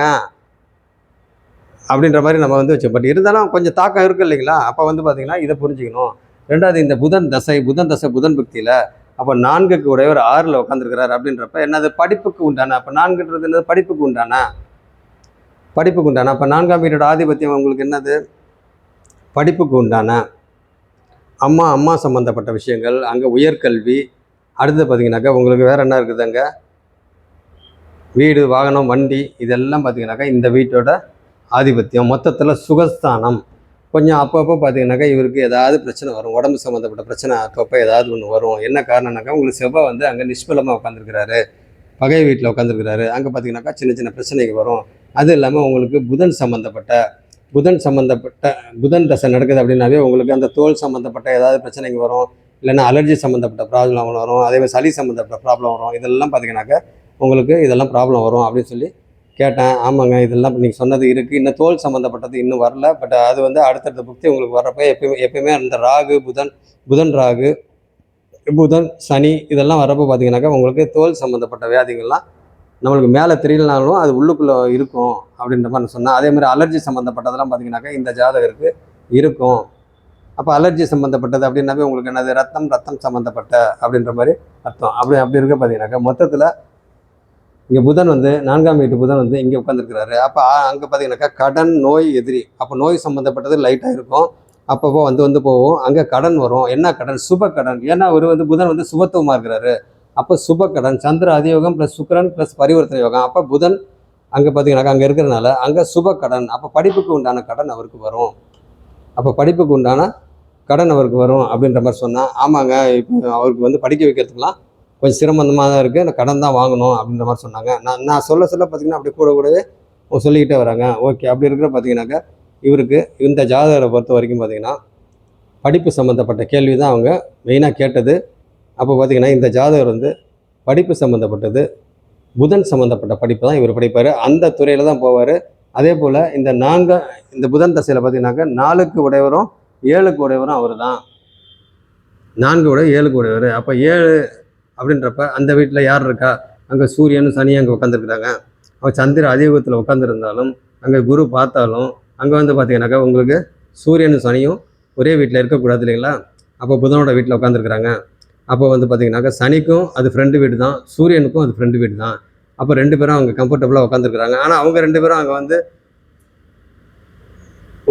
அப்படின்ற மாதிரி நம்ம வந்து வச்சோம். பட் இருந்தாலும் கொஞ்சம் தாக்கம் இருக்குது இல்லைங்களா? அப்போ வந்து பார்த்திங்கன்னா இதை புரிஞ்சுக்கணும். ரெண்டாவது, இந்த புதன் தசை புதன் பக்தியில் அப்போ 4க்கு உடையவர் 6ல் உட்காந்துருக்கிறார் அப்படின்றப்ப என்னது படிப்புக்கு உண்டான, அப்போ 4ன்றது என்னது படிப்புக்கு உண்டான. அப்போ 4ஆம் வீட்டோட ஆதிபத்தியம் உங்களுக்கு என்னது? படிப்புக்கு உண்டான. அம்மா சம்மந்தப்பட்ட விஷயங்கள், அங்கே உயர்கல்வி. அடுத்தது பார்த்திங்கனாக்கா உங்களுக்கு வேறு என்ன இருக்குது? அங்கே வீடு, வாகனம், வண்டி, இதெல்லாம் பார்த்திங்கனாக்கா இந்த வீட்டோட ஆதிபத்தியம். மொத்தத்தில் சுகஸ்தானம். கொஞ்சம் அப்பப்போ பார்த்திங்கனாக்கா இவருக்கு ஏதாவது பிரச்சனை வரும், உடம்பு சம்மந்தப்பட்ட பிரச்சனை அப்பப்போ ஏதாவது ஒன்று வரும். என்ன காரணம்னாக்கா உங்களுக்கு செவ்வாய் வந்து அங்கே நிஷ்பலமாக உட்காந்துருக்கிறாரு, பகை வீட்டில் உட்காந்துருக்கிறாரு. அங்கே பார்த்திங்கனாக்கா சின்ன சின்ன பிரச்சனைகள் வரும். அது இல்லாமல் உங்களுக்கு புதன் சம்மந்தப்பட்ட புதன் தசை நடக்குது அப்படின்னாவே உங்களுக்கு அந்த தோல் சம்மந்தப்பட்ட ஏதாவது பிரச்சனைங்க வரும், இல்லைன்னா அலர்ஜி சம்மந்தப்பட்ட ப்ராப்ளம் வரும், அதேமாதிரி சளி சம்மந்தப்பட்ட ப்ராப்ளம் வரும். இதெல்லாம் பார்த்திங்கனாக்கா உங்களுக்கு இதெல்லாம் ப்ராப்ளம் வரும் அப்படின்னு சொல்லி கேட்டேன். ஆமாங்க, இதெல்லாம் நீங்கள் சொன்னது இருக்குது. இன்னும் தோல் சம்மந்தப்பட்டது இன்னும் வரல. பட் அது வந்து அடுத்தடுத்த புக்தி உங்களுக்கு வர்றப்ப எப்பயுமே அந்த ராகு புதன் ராகு புதன் சனி இதெல்லாம் வர்றப்போ பார்த்திங்கனாக்கா உங்களுக்கு தோல் சம்மந்தப்பட்ட வியாதிகள்லாம் நம்மளுக்கு மேலே தெரியலனாலும் அது உள்ளுக்குள்ளே இருக்கும் அப்படின்ற மாதிரி நான் சொன்னேன். அதேமாதிரி அலர்ஜி சம்மந்தப்பட்டதெல்லாம் பார்த்திங்கனாக்கா இந்த ஜாதகருக்கு இருக்கும். அப்போ அலர்ஜி சம்மந்தப்பட்டது அப்படின்னாவே உங்களுக்கு என்னது? ரத்தம் சம்மந்தப்பட்ட அப்படின்ற மாதிரி அர்த்தம். அப்படி இருக்க பார்த்தீங்கன்னாக்கா மொத்தத்தில் இங்கே புதன் வந்து 4ஆம் வீட்டு புதன் வந்து இங்கே உட்காந்துருக்கிறாரு. அப்போ அங்கே பார்த்தீங்கன்னாக்கா கடன், நோய், எதிரி. அப்போ நோய் சம்மந்தப்பட்டது லைட்டாக இருக்கும், அப்பப்போ வந்து போகும். அங்கே கடன் வரும். என்ன கடன்? சுப கடன். ஏன்னா அவர் வந்து புதன் வந்து சுபத்துவமாக இருக்கிறாரு. அப்போ சுப கடன், சந்திர அதியோகம் ப்ளஸ் சுக்கிரன் ப்ளஸ் பரிவர்த்தனை யோகம். அப்போ புதன் அங்கே பார்த்தீங்கன்னாக்கா அங்கே இருக்கிறனால அங்கே சுப கடன். அப்போ படிப்புக்கு உண்டான கடன் அவருக்கு வரும். அப்படின்ற மாதிரி சொன்னால், ஆமாங்க இப்போ அவருக்கு வந்து படிக்க வைக்கிறதுக்கெலாம் கொஞ்சம் சிரமந்தமாக தான் இருக்குது, அந்த கடன் தான் வாங்கணும் அப்படின்ற மாதிரி சொன்னாங்க. நான் சொல்ல பார்த்திங்கன்னா அப்படி கூடவே சொல்லிக்கிட்டே வராங்க. ஓகே, அப்படி இருக்கிற பார்த்திங்கனாக்கா இவருக்கு இந்த ஜாதகரை பொறுத்த வரைக்கும் பார்த்திங்கன்னா படிப்பு சம்மந்தப்பட்ட கேள்வி தான் அவங்க மெயினாக கேட்டது. அப்போ பார்த்திங்கன்னா இந்த ஜாதகர் வந்து படிப்பு சம்மந்தப்பட்டது, புதன் சம்மந்தப்பட்ட படிப்பு தான் இவர் படிப்பார், அந்த துறையில் தான் போவார். அதே போல் இந்த புதன் தசையில் பார்த்திங்கனாக்கா 4க்கு உடையவரும் 7க்கு உடையவரும் அவர் தான். 4 உடைய 7க்கு உடையவர். அப்போ 7 அப்படின்றப்ப அந்த வீட்டில் யார் இருக்கா? அங்கே சூரியன் சனி அங்கே உட்காந்துருக்குறாங்க. அவன் சந்திர அதியோகத்தில் உட்காந்துருந்தாலும் அங்கே குரு பார்த்தாலும் அங்கே வந்து பார்த்திங்கனாக்கா உங்களுக்கு சூரியனும் சனியும் ஒரே வீட்டில் இருக்கக்கூடாது இல்லைங்களா? அப்போ புதனோட வீட்டில் உட்காந்துருக்குறாங்க. அப்போ வந்து பார்த்திங்கனாக்கா சனிக்கும் அது ஃப்ரெண்டு வீடு தான், சூரியனுக்கும் அது ஃப்ரெண்டு வீடு தான். அப்போ 2 பேரும் அவங்க கம்ஃபர்டபுளாக உட்காந்துருக்குறாங்க. ஆனால் அவங்க 2 பேரும் அங்கே வந்து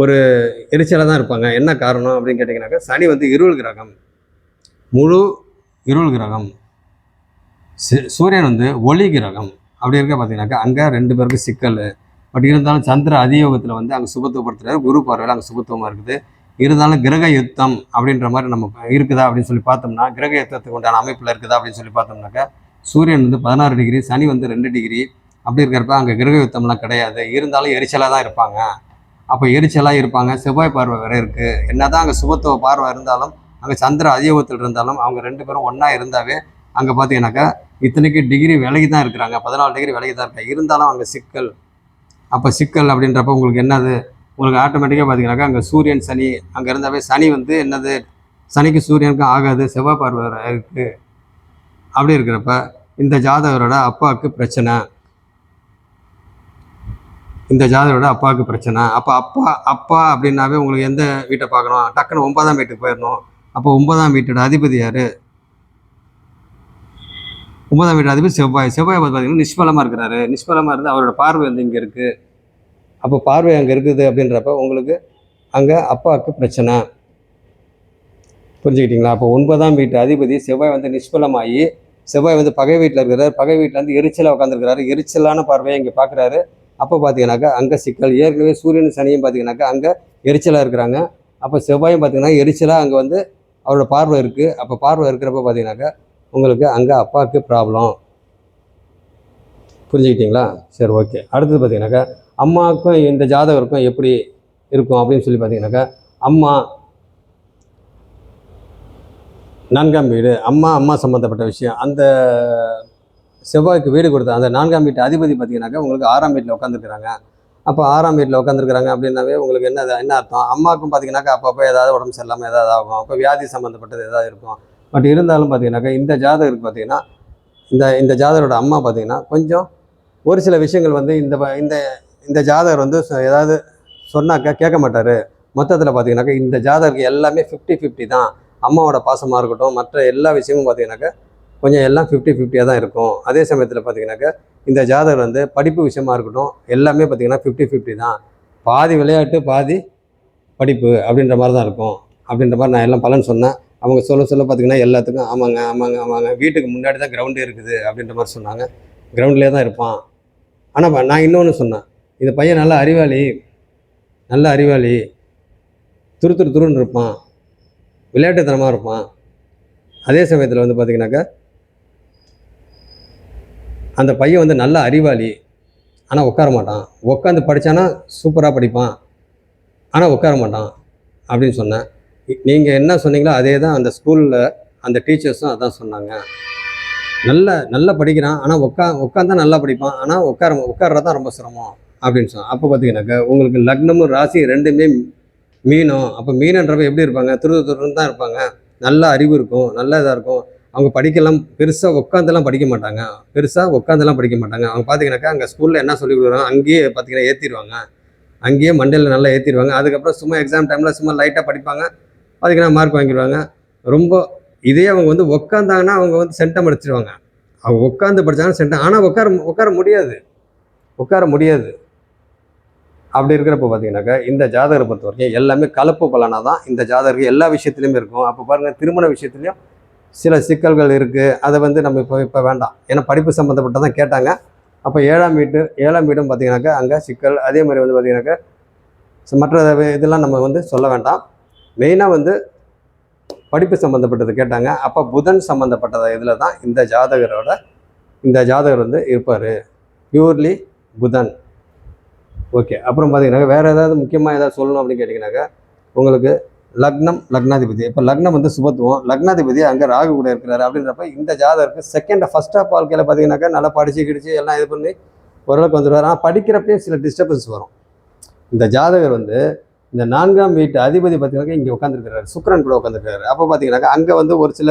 ஒரு எரிச்சலாக தான் இருப்பாங்க. என்ன காரணம் அப்படின்னு கேட்டிங்கனாக்கா சனி வந்து இருள் கிரகம், முழு இருள் கிரகம். சூரியன் வந்து ஒளி கிரகம். அப்படி இருக்க பார்த்தீங்கன்னாக்கா அங்கே 2 பேருக்கும் சிக்கல். பட் இருந்தாலும் சந்திர அதியோகத்தில் வந்து அங்கே சுபத்துவப்படுத்துறாரு, குரு பார்வையில் அங்கே சுபத்துவமாக இருக்குது. இருந்தாலும் கிரக யுத்தம் அப்படின்ற மாதிரி நம்ம இருக்குதா அப்படின்னு சொல்லி பார்த்தோம்னா, கிரக யுத்தத்துக்கு உண்டான அமைப்பில் இருக்குதா அப்படின்னு சொல்லி பார்த்தோம்னாக்கா சூரியன் வந்து 16 டிகிரி, சனி வந்து 2 டிகிரி. அப்படி இருக்கிறப்ப அங்கே கிரக யுத்தம்லாம் கிடையாது. இருந்தாலும் எரிச்சலாக தான் இருப்பாங்க. அப்போ எரிச்சலாக இருப்பாங்க. செவ்வாய் பார்வை வேறு இருக்குது. என்ன தான் அங்கே சுபத்துவ பார்வை இருந்தாலும், அங்கே சந்திர அதியோகத்தில் இருந்தாலும் அவங்க 2 பேரும் ஒன்றா இருந்தாவே அங்கே பார்த்தீங்கன்னாக்கா இத்தனைக்கு டிகிரி விலகி தான் இருக்கிறாங்க, 14 டிகிரி விலகி தான் இருக்காங்க. இருந்தாலும் அங்கே சிக்கல். அப்போ சிக்கல் அப்படின்றப்ப உங்களுக்கு என்னது? உங்களுக்கு ஆட்டோமேட்டிக்காக பார்த்தீங்கன்னாக்கா அங்கே சூரியன் சனி அங்கே இருந்தாவே சனி வந்து என்னது? சனிக்கு சூரியனுக்கும் ஆகாது, செவ்வாய் பார்வை இருக்குது. அப்படி இருக்கிறப்ப இந்த ஜாதகரோட அப்பாவுக்கு பிரச்சனை. இந்த ஜாதகரோட அப்பாவுக்கு பிரச்சனை. அப்போ அப்பா அப்படின்னாவே உங்களுக்கு எந்த வீட்டை பார்க்கணும்? டக்குன்னு 9ஆம் வீட்டுக்கு போயிடணும். அப்போ 9ஆம் வீட்டோட அதிபதி யார்? 9ஆம் வீட்டு அதிபதி செவ்வாய். செவ்வாய் பார்த்தீங்கன்னா நிஷ்பலமாக இருக்கிறாரு. நிஷ்பலமாக இருந்து அவரோட பார்வை வந்து இங்கே இருக்குது. அப்போ பார்வை அங்கே இருக்குது அப்படின்றப்ப உங்களுக்கு அங்கே அப்பாவுக்கு பிரச்சனை. புரிஞ்சுக்கிட்டீங்களா? அப்போ 9ஆம் வீட்டு அதிபதி செவ்வாய் வந்து நிஷ்பலமாகி செவ்வாய் வந்து பகை வீட்டில் இருக்கிறார். பகை வீட்டில் வந்து எரிச்சலாக உட்காந்துருக்கிறாரு. எரிச்சலான பார்வையை இங்கே பார்க்குறாரு. அப்போ பார்த்தீங்கன்னாக்கா அங்கே சிக்கல். ஏற்கனவே சூரியன் சனியும் பார்த்தீங்கன்னாக்கா அங்கே எரிச்சலாக இருக்கிறாங்க. அப்போ செவ்வாயும் பார்த்தீங்கன்னா எரிச்சலாக அங்கே வந்து அவரோட பார்வை இருக்குது. அப்போ பார்வை இருக்கிறப்ப பார்த்தீங்கன்னாக்கா உங்களுக்கு அங்கே அப்பாவுக்கு ப்ராப்ளம். புரிஞ்சுக்கிட்டீங்களா? சரி, ஓகே. அடுத்தது பார்த்தீங்கன்னாக்கா அம்மாவுக்கும் இந்த ஜாதகருக்கும் எப்படி இருக்கும் அப்படின்னு சொல்லி பார்த்தீங்கன்னாக்கா அம்மா 4ஆம் வீடு, அம்மா சம்மந்தப்பட்ட விஷயம். அந்த செவ்வாய்க்கு வீடு கொடுத்த அந்த 4ஆம் வீட்டு அதிபதி பார்த்தீங்கன்னாக்கா உங்களுக்கு 6ஆம் வீட்டில் உட்காந்துருக்குறாங்க. அப்போ 6ஆம் வீட்டில் உட்காந்துருக்குறாங்க அப்படின்னாவே உங்களுக்கு என்ன அர்த்தம்? அம்மாவுக்கும் பார்த்தீங்கன்னாக்கா அப்பப்போ ஏதாவது உடம்பு சரியில்லாமல் ஏதாவது ஆகும். அப்போ வியாதி சம்மந்தப்பட்டது ஏதாவது இருக்கும். பட் இருந்தாலும் பார்த்தீங்கன்னாக்கா இந்த ஜாதகருக்கு பார்த்தீங்கன்னா இந்த ஜாதகரோட அம்மா பார்த்தீங்கன்னா கொஞ்சம் ஒரு சில விஷயங்கள் வந்து இந்த ஜாதகர் வந்து ஏதாவது சொன்னாக்கா கேட்க மாட்டார். மொத்தத்தில் பார்த்தீங்கன்னாக்கா இந்த ஜாதகருக்கு எல்லாமே 50-50 தான். அம்மாவோட பாசமாக இருக்கட்டும், மற்ற எல்லா விஷயமும் பார்த்தீங்கன்னாக்கா கொஞ்சம் எல்லாம் 50-50 தான் இருக்கும். அதே சமயத்தில் பார்த்தீங்கன்னாக்கா இந்த ஜாதகர் வந்து படிப்பு விஷயமா இருக்கட்டும் எல்லாமே பார்த்தீங்கன்னா 50-50 தான். பாதி விளையாட்டு பாதி படிப்பு அப்படின்ற மாதிரி தான் இருக்கும். அப்படின்ற மாதிரி நான் எல்லாம் பலன் சொன்னேன். அவங்க சொல்ல பார்த்தீங்கன்னா எல்லாத்துக்கும் ஆமாங்க வீட்டுக்கு முன்னாடி தான் கிரவுண்டே இருக்குது அப்படின்ற மாதிரி சொன்னாங்க. கிரவுண்ட்லேயே தான் இருப்பான். ஆனால் நான் இன்னொன்று சொன்னேன், இந்த பையன் நல்ல அறிவாளி, துருன்னு இருப்பான், விளையாட்டுத்தனமாக இருப்பான். அதே சமயத்தில் வந்து பார்த்திங்கனாக்கா அந்த பையன் வந்து நல்ல அறிவாளி, ஆனால் உட்கார மாட்டான். உட்காந்து படித்தானா சூப்பராக படிப்பான், ஆனால் உட்கார மாட்டான் அப்படின்னு சொன்னேன். நீங்கள் என்ன சொன்னீங்களோ அதே தான் அந்த ஸ்கூலில் அந்த டீச்சர்ஸும் அதான் சொன்னாங்க. நல்லா படிக்கிறான், ஆனால் உட்காந்தா நல்லா படிப்பான், ஆனால் உட்கார்றது தான் ரொம்ப சிரமம் அப்படின்னு சொன்னான். அப்போ பார்த்தீங்கன்னாக்கா உங்களுக்கு லக்னமும் ராசி ரெண்டுமே மீனம். அப்போ மீனன்றப்ப எப்படி இருப்பாங்க? துருன்னு தான் இருப்பாங்க. நல்ல அறிவு இருக்கும், நல்ல இதாக இருக்கும். அவங்க படிக்கலாம் பெருசாக உட்காந்துலாம் படிக்க மாட்டாங்க. அவங்க பார்த்தீங்கன்னாக்கா அங்கே ஸ்கூலில் என்ன சொல்லி கொடுக்குறாங்க அங்கேயே பார்த்தீங்கன்னா ஏற்றிடுவாங்க. அங்கேயே மண்டையில் நல்லா ஏற்றிடுவாங்க. அதுக்கப்புறம் சும்மா எக்ஸாம் டைமில் சும்மா லைட்டாக படிப்பாங்க, பார்த்தீங்கன்னா மார்க் வாங்கிடுவாங்க. ரொம்ப இதே அவங்க வந்து உட்காந்தாங்கன்னா அவங்க வந்து சென்டம் அடிச்சிடுவாங்க. அவங்க உட்காந்து படித்தாங்கன்னா சென்டம், ஆனால் உட்கார முடியாது. அப்படி இருக்கிறப்ப பார்த்தீங்கன்னாக்கா இந்த ஜாதகரை பொறுத்த வரைக்கும் எல்லாமே கலப்பு பலனாக தான் இந்த ஜாதகருக்கு எல்லா விஷயத்துலையுமே இருக்கும். அப்போ பாருங்கள், திருமண விஷயத்துலையும் சில சிக்கல்கள் இருக்குது. அதை வந்து நம்ம இப்போ வேண்டாம், ஏன்னா படிப்பு சம்மந்தப்பட்டதான் கேட்டாங்க. அப்போ 7ஆம் வீடும் பார்த்தீங்கன்னாக்கா அங்கே சிக்கல். அதே மாதிரி வந்து பார்த்தீங்கன்னாக்கா மற்ற இதெல்லாம் நம்ம வந்து சொல்ல வேண்டாம். மெயினாக வந்து படிப்பு சம்மந்தப்பட்டது கேட்டாங்க. அப்போ புதன் சம்மந்தப்பட்டது இதில் தான் இந்த ஜாதகர் வந்து இருப்பார். பியூர்லி புதன். ஓகே. அப்புறம் பார்த்தீங்கன்னாக்கா வேறு ஏதாவது முக்கியமாக ஏதாவது சொல்லணும் அப்படின்னு கேட்டிங்கனாக்கா உங்களுக்கு லக்னாதிபதி. இப்போ லக்னம் வந்து சுபத்துவம், லக்னாதிபதி அங்கே ராகு கூட இருக்கிறாரு. அப்படின்றப்ப இந்த ஜாதகருக்கு ஃபர்ஸ்ட் ஆஃப் வாழ்க்கையில் பார்த்தீங்கன்னாக்கா நல்லா படிச்சு எல்லாம் இது பண்ணி ஓரளவுக்கு வந்துடுவார். ஆனால் படிக்கிறப்பையும் சில டிஸ்டர்பன்ஸ் வரும். இந்த ஜாதகர் வந்து இந்த 4ஆம் வீட்டு அதிபதி பார்த்தீங்கன்னாக்கா இங்கே உட்காந்துருக்கிறாரு, சுக்கிரன் கூட உட்காந்துருக்காரு. அப்போ பார்த்தீங்கன்னாக்கா அங்கே வந்து ஒரு சில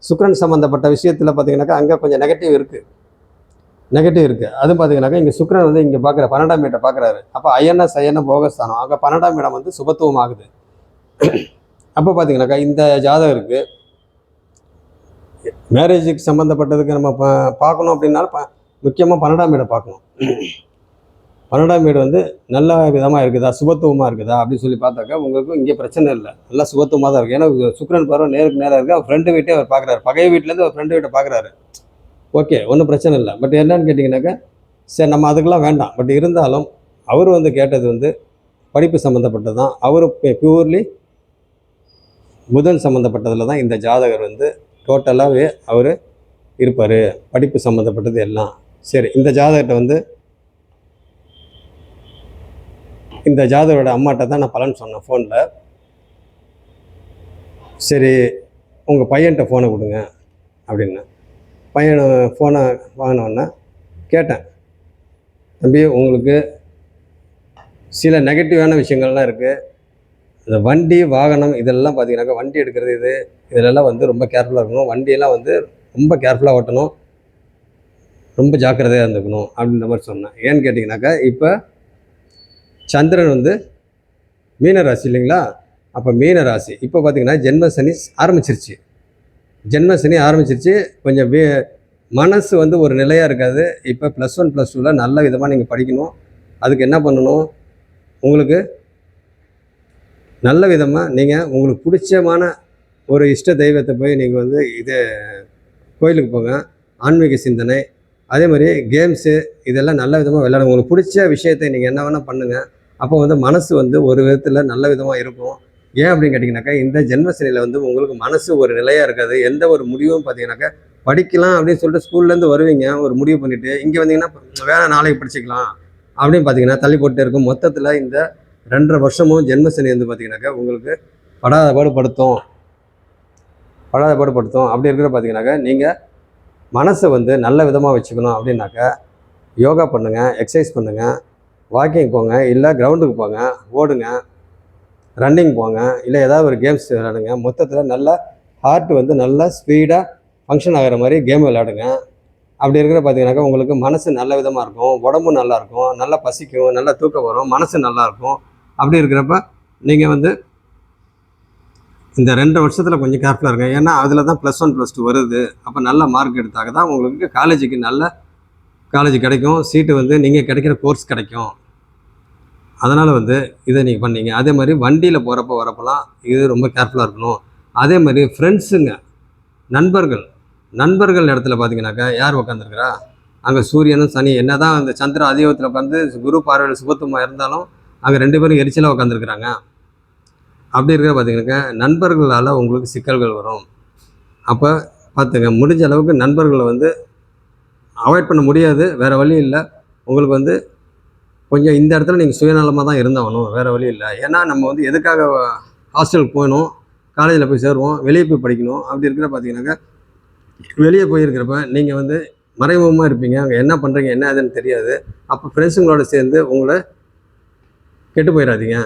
சுக்கிரன் சம்மந்தப்பட்ட விஷயத்தில் பார்த்தீங்கன்னாக்கா அங்கே கொஞ்சம் நெகட்டிவ் இருக்குது. அது பார்த்தீங்கன்னாக்கா இங்கே சுக்கிரன் வந்து இங்கே பார்க்குற 12ஆம் வீட்டை பார்க்குறாரு. அப்போ அயன போகஸ்தானம், அங்கே 12ஆம் இடம் வந்து சுபத்துவம் ஆகுது. அப்போ பார்த்தீங்கன்னாக்கா இந்த ஜாதகருக்கு மேரேஜுக்கு சம்மந்தப்பட்டதுக்கு நம்ம பார்க்கணும் அப்படின்னாலும் முக்கியமாக 12ஆம் வீடை பார்க்கணும். 12ஆம் வீடு வந்து நல்ல விதமாக இருக்குதா, சுபத்துவமாக இருக்குதா அப்படின்னு சொல்லி பார்த்தாக்கா உங்களுக்கு இங்கே பிரச்சனை இல்லை, நல்லா சுபத்துவமாக தான் இருக்குது. ஏன்னா சுக்கிரன் பார்வை நேருக்கு நேராக இருக்குது. அவர் ஃப்ரெண்டு வீட்டே அவர் பார்க்குறாரு, பகை வீட்டிலேருந்து அவர் ஃப்ரெண்டு வீட்டை பார்க்குறாரு. ஓகே, ஒன்றும் பிரச்சனை இல்லை. பட் என்னன்னு கேட்டிங்கனாக்கா சரி, நம்ம அதுக்கெல்லாம் வேண்டாம். பட் இருந்தாலும் அவர் வந்து கேட்டது வந்து படிப்பு சம்மந்தப்பட்டது தான். அவர் பியூர்லி புதன் சம்மந்தப்பட்டதில் தான் இந்த ஜாதகர் வந்து டோட்டலாகவே அவர் இருப்பார், படிப்பு சம்மந்தப்பட்டது எல்லாம். சரி, இந்த ஜாதகத்தை வந்து இந்த ஜாதகரோட அம்மாட்ட தான் நான் பலன் சொன்னேன் ஃபோனில். சரி, உங்கள் பையன்கிட்ட ஃபோனை கொடுங்க அப்படின்னு. பையனை ஃபோனை வாங்கினோன்னே கேட்டேன், தம்பி உங்களுக்கு சில நெகட்டிவான விஷயங்கள்லாம் இருக்குது. இந்த வண்டி வாகனம் இதெல்லாம் பார்த்தீங்கன்னாக்கா வண்டி எடுக்கிறது இதிலெல்லாம் வந்து ரொம்ப கேர்ஃபுல்லாக இருக்கணும். வண்டியெல்லாம் வந்து ரொம்ப கேர்ஃபுல்லாக ஓட்டணும், ரொம்ப ஜாக்கிரதையாக இருந்துக்கணும் அப்படின்ற மாதிரி சொன்னேன். ஏன்னு கேட்டிங்கனாக்கா இப்போ சந்திரன் வந்து மீன ராசி இல்லைங்களா? அப்போ மீன ராசி இப்போ பார்த்தீங்கன்னா ஜென்மசனி ஆரம்பிச்சிருச்சு. ஜென்மசனி ஆரம்பிச்சிருச்சு. கொஞ்சம் மனசு வந்து ஒரு நிலையாக இருக்காது. இப்போ +1 +2ல் நல்ல விதமாக நீங்கள் படிக்கணும். அதுக்கு என்ன பண்ணணும்? உங்களுக்கு நல்ல விதமாக நீங்கள் உங்களுக்கு பிடிச்சமான ஒரு இஷ்ட தெய்வத்தை போய் நீங்கள் வந்து கோயிலுக்கு போங்க. ஆன்மீக சிந்தனை, அதே மாதிரி கேம்ஸு இதெல்லாம் நல்ல விதமாக விளையாடுங்க. உங்களுக்கு பிடிச்ச விஷயத்தை நீங்கள் என்ன வேணால் பண்ணுங்கள். அப்போ வந்து மனசு வந்து ஒரு விதத்தில் நல்ல விதமாக இருக்கும். ஏன் அப்படின்னு கேட்டிங்கனாக்கா, இந்த ஜென்மசனியில் வந்து உங்களுக்கு மனசு ஒரு நிலையாக இருக்காது. எந்த ஒரு முடிவும் பார்த்தீங்கன்னாக்கா, படிக்கலாம் அப்படின்னு சொல்லிட்டு ஸ்கூல்லேருந்து வருவீங்க ஒரு முடிவு பண்ணிவிட்டு, இங்கே வந்தீங்கன்னா வேணாம் நாளைக்கு படிச்சுக்கலாம் அப்படின்னு பார்த்தீங்கன்னா தள்ளி போட்டு இருக்கும். மொத்தத்தில் இந்த 2.5 வருஷமும் ஜென்மசனி வந்து பார்த்தீங்கன்னாக்கா உங்களுக்கு படாத பாடுபடுத்தும். அப்படி இருக்கிற பார்த்தீங்கன்னாக்கா, நீங்கள் மனசை வந்து நல்ல விதமாக வச்சுக்கணும் அப்படின்னாக்கா, யோகா பண்ணுங்கள், எக்ஸசைஸ் பண்ணுங்கள், வாக்கிங் போங்க, இல்லை கிரவுண்டுக்கு போங்க, ஓடுங்க, ரன்னிங் போங்க, இல்லை ஏதாவது ஒரு கேம்ஸ் விளையாடுங்க. மொத்தத்தில் நல்லா ஹார்ட் வந்து நல்லா ஸ்பீடாக ஃபங்க்ஷன் ஆகிற மாதிரி கேம் விளையாடுங்க. அப்படி இருக்கிற பார்த்தீங்கன்னாக்கா உங்களுக்கு மனசு நல்ல விதமாக இருக்கும், உடம்பு நல்லாயிருக்கும், நல்லா பசிக்கும், நல்லா தூக்கம் வரும், மனசு நல்லாயிருக்கும். அப்படி இருக்கிறப்ப நீங்கள் வந்து இந்த 2 வருஷத்தில் கொஞ்சம் கேர்ஃபுல்லாக இருங்க. ஏன்னா அதில் தான் +1 +2 வருது. அப்போ நல்ல மார்க் எடுத்தாக தான் உங்களுக்கு காலேஜுக்கு நல்ல காலேஜ் கிடைக்கும், சீட்டு வந்து நீங்கள் கிடைக்கிற கோர்ஸ் கிடைக்கும். அதனால் வந்து இதை நீங்கள் பண்ணீங்க. அதே மாதிரி வண்டியில் போகிறப்ப வரப்போலாம் இது ரொம்ப கேர்ஃபுல்லாக இருக்கணும். அதே மாதிரி ஃப்ரெண்ட்ஸுங்க, நண்பர்கள் இடத்துல பார்த்தீங்கன்னாக்கா யார் உட்காந்துருக்குறா? அங்கே சூரியனும் சனி என்ன தான் அந்த சந்திர அதியோகத்தில் உட்காந்து குரு பார்வையில் சுபத்துவமாக இருந்தாலும் அங்கே 2 பேரும் எரிச்சலாக உட்காந்துருக்குறாங்க. அப்படி இருக்கிற பார்த்தீங்கன்னாக்கா நண்பர்களால் உங்களுக்கு சிக்கல்கள் வரும். அப்போ பார்த்துங்க, முடிஞ்ச அளவுக்கு நண்பர்களை வந்து அவாய்ட் பண்ண முடியாது, வேறு வழி இல்லை. உங்களுக்கு வந்து கொஞ்சம் இந்த இடத்துல நீங்கள் சுயநலமாக தான் இருந்தாகணும், வேறு வழி இல்லை. ஏன்னா நம்ம வந்து எதுக்காக ஹாஸ்டலுக்கு போகணும், காலேஜில் போய் சேருவோம், வெளியே போய் படிக்கணும். அப்படி இருக்கிற பார்த்தீங்கன்னாக்கா வெளியே போயிருக்கிறப்ப நீங்கள் வந்து மறைமுகமாக இருப்பீங்க, அங்கே என்ன பண்ணுறீங்க என்ன ஆகுதுன்னு தெரியாது. அப்போ ஃப்ரெண்ட்ஸுங்களோட சேர்ந்து உங்களை கெட்டு போயிடாதீங்க.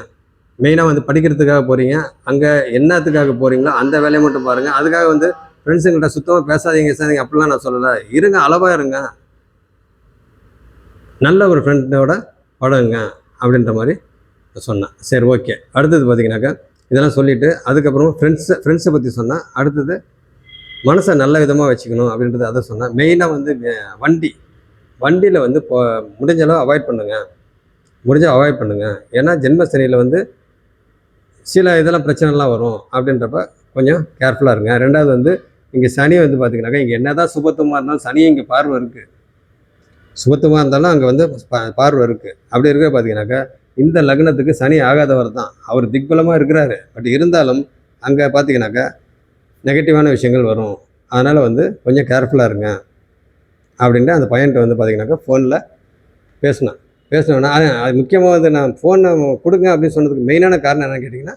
மெயினாக வந்து படிக்கிறதுக்காக போகிறீங்க, அங்கே என்னத்துக்காக போகிறீங்களோ அந்த வேலையை மட்டும் பாருங்கள். அதுக்காக வந்து ஃப்ரெண்ட்ஸுங்கள்ட்ட சுத்தமாக பேசாதீங்க அப்படிலாம் நான் சொல்லலை. இருங்க, அளவாக இருங்க, நல்ல ஒரு ஃப்ரெண்டோட பழகுங்க அப்படின்ற மாதிரி சொன்னேன். சரி, ஓகே. அடுத்தது பார்த்தீங்கன்னாக்கா இதெல்லாம் சொல்லிவிட்டு அதுக்கப்புறமா ஃப்ரெண்ட்ஸை பற்றி சொன்னேன். அடுத்தது மனசை நல்ல விதமாக வச்சுக்கணும் அப்படின்றது அதை சொன்னேன். மெயினாக வந்து வண்டியில் வந்து முடிஞ்ச அளவு அவாய்ட் பண்ணுங்கள். ஏன்னா ஜென்மசனியில் வந்து சில இதெல்லாம் பிரச்சனைலாம் வரும். அப்படின்றப்ப கொஞ்சம் கேர்ஃபுல்லாக இருங்க. 2வது வந்து இங்கே சனி வந்து பார்த்திங்கனாக்கா, இங்கே என்ன தான் சுபத்துவமாக இருந்தாலும் சனியும் இங்கே பார்வை இருக்குது. சுபத்துவமாக இருந்தாலும் அங்கே வந்து பார்வை இருக்குது. அப்படி இருக்க பார்த்தீங்கன்னாக்கா இந்த லக்னத்துக்கு சனி ஆகாதவர் தான், அவர் திக்பலமாக இருக்கிறாரு. பட் இருந்தாலும் அங்கே பார்த்தீங்கன்னாக்கா நெகட்டிவான விஷயங்கள் வரும். அதனால் வந்து கொஞ்சம் கேர்ஃபுல்லாக இருங்க அப்படின்ட்டு அந்த பையன்கிட்ட வந்து பார்த்திங்கனாக்கா ஃபோனில் பேசினோன்னா அது முக்கியமாக வந்து நான் ஃபோனை கொடுங்க அப்படின்னு சொன்னதுக்கு மெயினான காரணம் என்னென்னு கேட்டிங்கன்னா,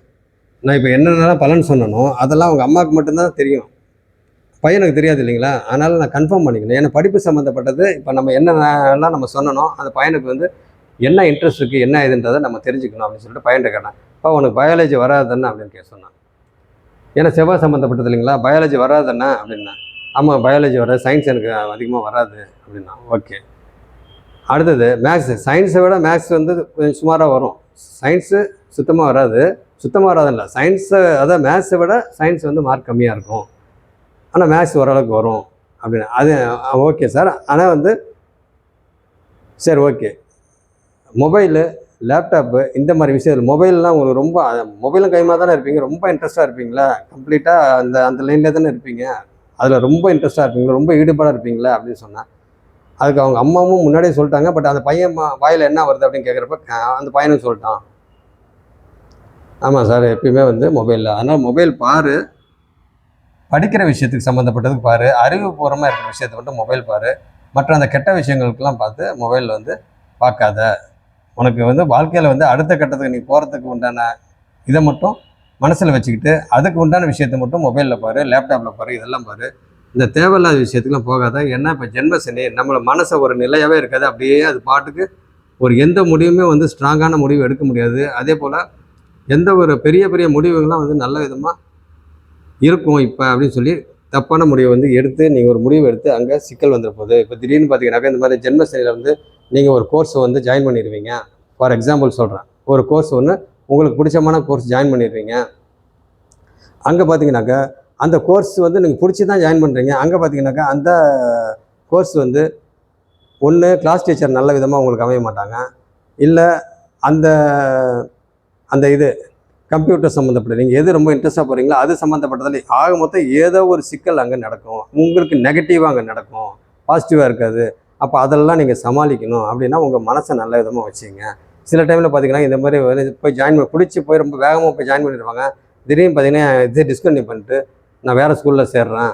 நான் இப்போ என்னென்னலாம் பலன் சொன்னனோ அதெல்லாம் அவங்க அம்மாவுக்கு மட்டும்தான் தெரியும், பையனுக்கு தெரியாது இல்லைங்களா? அதனால் நான் கன்ஃபார்ம் பண்ணிக்கணும். ஏன்னா படிப்பு சம்மந்தப்பட்டது இப்போ நம்ம என்னென்னலாம் நம்ம சொன்னனோ அந்த பையனுக்கு வந்து என்ன இன்ட்ரெஸ்ட் இருக்குது என்ன இதுன்றதை நம்ம தெரிஞ்சுக்கணும் அப்படின்னு சொல்லிட்டு பையன்கிட்ட கேட்டேன். இப்போ உனக்கு பயாலஜி வராதுன்னு அப்படின்னு சொன்னான். ஏன்னா செவ்வாய் சம்மந்தப்பட்டது இல்லைங்களா, பயாலஜி வராதுண்ணா அப்படின்னா. ஆமாம், பயாலஜி வராது, சயின்ஸ் எனக்கு அதிகமாக வராது அப்படின்னா. ஓகே. அடுத்தது மேக்ஸு. சயின்ஸை விட மேக்ஸ் வந்து கொஞ்சம் சுமாராக வரும். சயின்ஸு சுத்தமாக வராதில்ல, சயின்ஸை அதான் மேக்ஸை விட சயின்ஸ் வந்து மார்க் கம்மியாக இருக்கும், ஆனால் மேக்ஸ் ஓரளவுக்கு வரும் அப்படின்னு. அது ஓகே சார். ஆனால் வந்து சரி, ஓகே, மொபைலு லேப்டாப்பு இந்த மாதிரி விஷயத்தில் மொபைல்லாம் உங்களுக்கு ரொம்ப மொபைலும் கைமாக தானே இருப்பீங்க, ரொம்ப இன்ட்ரெஸ்ட்டாக இருப்பீங்களா, கம்ப்ளீட்டாக அந்த லைனில் தானே இருப்பீங்க, அதில் ரொம்ப இன்ட்ரெஸ்ட்டாக இருப்பீங்களா, ரொம்ப ஈடுபாடாக இருப்பீங்களா அப்படின்னு சொன்னேன். அதுக்கு அவங்க அம்மாவும் முன்னாடியே சொல்லிட்டாங்க. பட் அந்த பையன் வாயில் என்ன வருது அப்படின்னு கேட்குறப்ப அந்த பையனும் சொல்லிட்டான், ஆமாம் சார் எப்பயுமே வந்து மொபைலில். அதனால் மொபைல் பாரு, படிக்கிற விஷயத்துக்கு சம்மந்தப்பட்டதுக்கு பாரு, அறிவுபூர்வமாக இருக்கிற விஷயத்தை மட்டும் மொபைல் பாரு, மற்ற அந்த கெட்ட விஷயங்களுக்கெல்லாம் பார்த்து மொபைலில் வந்து பார்க்காத. உனக்கு வந்து வாழ்க்கையில் வந்து அடுத்த கட்டத்துக்கு நீ போகிறதுக்கு உண்டான இதை மட்டும் மனசில் வச்சுக்கிட்டு அதுக்கு உண்டான விஷயத்தை மட்டும் மொபைலில் பாரு, லேப்டாப்பில் பாரு, இதெல்லாம் பாரு. இந்த தேவையில்லாத விஷயத்துக்குலாம் போகாத. ஏன்னா இப்போ ஜென்மசனி நம்மளை மனசை ஒரு நிலையாகவே இருக்காது, அப்படியே அது பாட்டுக்கு ஒரு எந்த முடிவுமே வந்து ஸ்ட்ராங்கான முடிவு எடுக்க முடியாது. அதே போல் எந்த ஒரு பெரிய பெரிய முடிவுகள்லாம் வந்து நல்ல விதமாக இருக்கும் இப்போ அப்படின்னு சொல்லி தப்பான முடிவை வந்து எடுத்து நீங்கள் ஒரு முடிவு எடுத்து அங்கே சிக்கல் வந்துட போகுது. இப்போ திடீர்னு பார்த்தீங்கன்னாக்கா இந்த மாதிரி ஜென்மசனியில் வந்து நீங்கள் ஒரு கோர்ஸை வந்து ஜாயின் பண்ணிடுவீங்க. ஃபார் எக்ஸாம்பிள் சொல்கிறேன், ஒரு கோர்ஸ் ஒன்று உங்களுக்கு பிடிச்சமான கோர்ஸ் ஜாயின் பண்ணிடுறீங்க. அங்கே பார்த்தீங்கன்னாக்கா அந்த கோர்ஸ் வந்து நீங்கள் பிடிச்சி தான் ஜாயின் பண்ணுறீங்க. அங்கே பார்த்தீங்கன்னாக்கா அந்த கோர்ஸ் வந்து ஒன்று கிளாஸ் டீச்சர் நல்ல விதமாக உங்களுக்கு அமைய மாட்டாங்க, இல்லை அந்த அந்த இது கம்ப்யூட்டர் சம்மந்தப்பட்ட நீங்கள் எது ரொம்ப இன்ட்ரெஸ்ட்டாக போகிறீங்களோ அது சம்மந்தப்பட்டதில் ஆக மொத்தம் ஏதோ ஒரு சிக்கல் அங்கே நடக்கும். உங்களுக்கு நெகட்டிவாக அங்கே நடக்கும், பாசிட்டிவாக இருக்காது. அப்போ அதெல்லாம் நீங்கள் சமாளிக்கணும். அப்படின்னா உங்கள் மனசை நல்ல விதமாக வச்சுங்க. சில டைமில் பார்த்தீங்கன்னா இந்த மாதிரி போய் ஜாயின் பிடிச்சி போய் ரொம்ப வேகமாக போய் ஜாயின் பண்ணிடுவாங்க. திடீர்னு பார்த்தீங்கன்னா இதே டிஸ்கன்டினியூ பண்ணிட்டு நான் வேறு ஸ்கூலில் சேர்றேன்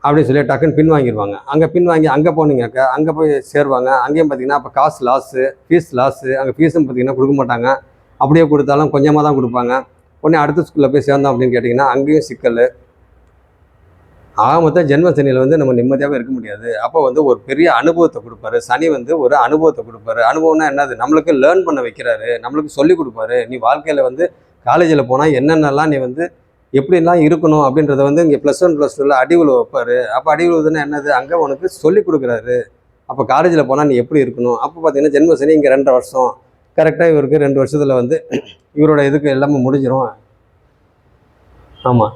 அப்படின்னு சொல்லி டக்குன்னு பின் வாங்கிடுவாங்க. அங்கே பின் வாங்கி அங்கே போனீங்கக்கா அங்கே போய் சேருவாங்க. அங்கேயும் பார்த்தீங்கன்னா அப்போ காசு லாஸு, ஃபீஸ் லாஸு. அங்கே ஃபீஸும் பார்த்தீங்கன்னா கொடுக்க மாட்டாங்க, அப்படியே கொடுத்தாலும் கொஞ்சமாக தான் கொடுப்பாங்க. உடனே அடுத்த ஸ்கூலில் போய் சேர்ந்தோம் அப்படின்னு கேட்டிங்கன்னா அங்கேயும் சிக்கல். ஆக மொத்தம் ஜென்ம சனியில் வந்து நம்ம நிம்மதியாகவே இருக்க முடியாது. அப்போ வந்து ஒரு பெரிய அனுபவத்தை கொடுப்பாரு சனி, வந்து ஒரு அனுபவத்தை கொடுப்பாரு. அனுபவம்னா என்னது, நம்மளுக்கு லேர்ன் பண்ண வைக்கிறாரு, நம்மளுக்கு சொல்லி கொடுப்பாரு. நீ வாழ்க்கையில் வந்து காலேஜில் போனால் என்னென்னலாம் நீ வந்து எப்படிலாம் இருக்கணும் அப்படின்றத வந்து இங்கே +1 +2 அடிவுல வைப்பார். அப்போ அடிவுலதுன்னா என்னது, அங்கே உனக்கு சொல்லி கொடுக்குறாரு. அப்போ காலேஜில் போனால் நீ எப்படி இருக்கணும். அப்போ பார்த்தீங்கன்னா ஜென்ம சனி இங்கே 2.5 வருஷம் கரெக்டாக இவருக்கு 2 வருஷத்தில் வந்து இவரோட இதுக்கு எல்லாமே முடிஞ்சிடும். ஆமாம்,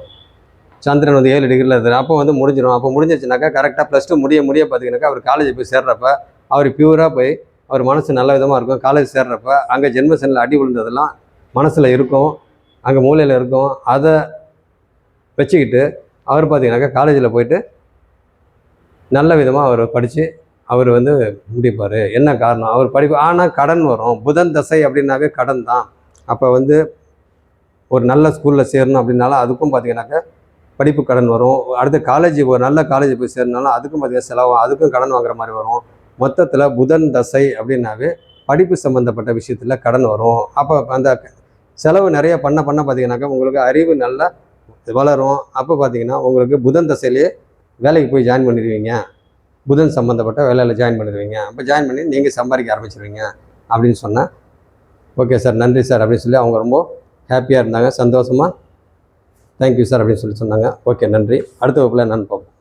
சந்திரன் வந்து 7 டிகிரியில் இருக்குது. அப்போ வந்து முடிஞ்சிடும். அப்போ முடிஞ்சிச்சுனாக்கா கரெக்டாக +2 முடிய பார்த்தீங்கன்னாக்கா அவர் காலேஜ் போய் சேர்றப்ப அவர் பியூராக போய் அவர் மனசு நல்ல விதமாக இருக்கும். காலேஜ் சேர்றப்ப அங்கே ஜென்மசனில் அடி விழுந்ததெல்லாம் மனசில் இருக்கும், அங்கே மூலையில் இருக்கும். அதை வச்சுக்கிட்டு அவர் பார்த்தீங்கன்னாக்கா காலேஜில் போயிட்டு நல்ல விதமாக அவர் படித்து அவர் வந்து முடிப்பார். என்ன காரணம், அவர் படிப்பு. ஆனால் கடன் வரும். புதன் தசை அப்படின்னாவே கடன் தான். அப்போ வந்து ஒரு நல்ல ஸ்கூலில் சேரணும் அப்படின்னாலும் அதுக்கும் பார்த்தீங்கன்னாக்கா படிப்பு கடன் வரும். அடுத்து காலேஜ், ஒரு நல்ல காலேஜ் போய் சேரனாலும் அதுக்கும் பார்த்தீங்கன்னா செலவாகும், அதுக்கும் கடன் வாங்குற மாதிரி வரும். மொத்தத்தில் புதன் தசை அப்படின்னாவே படிப்பு சம்மந்தப்பட்ட விஷயத்தில் கடன் வரும். அப்போ அந்த செலவு நிறைய பண்ண பார்த்தீங்கன்னாக்கா உங்களுக்கு அறிவு நல்லா வளரும். அப்போ பார்த்தீங்கன்னா உங்களுக்கு புதன் தசையிலேயே வேலைக்கு போய் ஜாயின் பண்ணிடுவீங்க, புதன் சம்மந்தப்பட்ட வேலையில் ஜாயின் பண்ணிடுவீங்க. அப்போ ஜாயின் பண்ணி நீங்கள் சம்பாதிக்க ஆரம்பிச்சிடுவீங்க அப்படின்னு சொன்னேன். ஓகே சார், நன்றி சார் அப்படின்னு சொல்லி அவங்க ரொம்ப ஹாப்பியாக இருந்தாங்க, சந்தோஷமாக தேங்க்யூ சார் அப்படின்னு சொல்லி சொன்னாங்க. ஓகே, நன்றி. அடுத்த வகுப்பில் என்னன்னு பார்ப்போம்.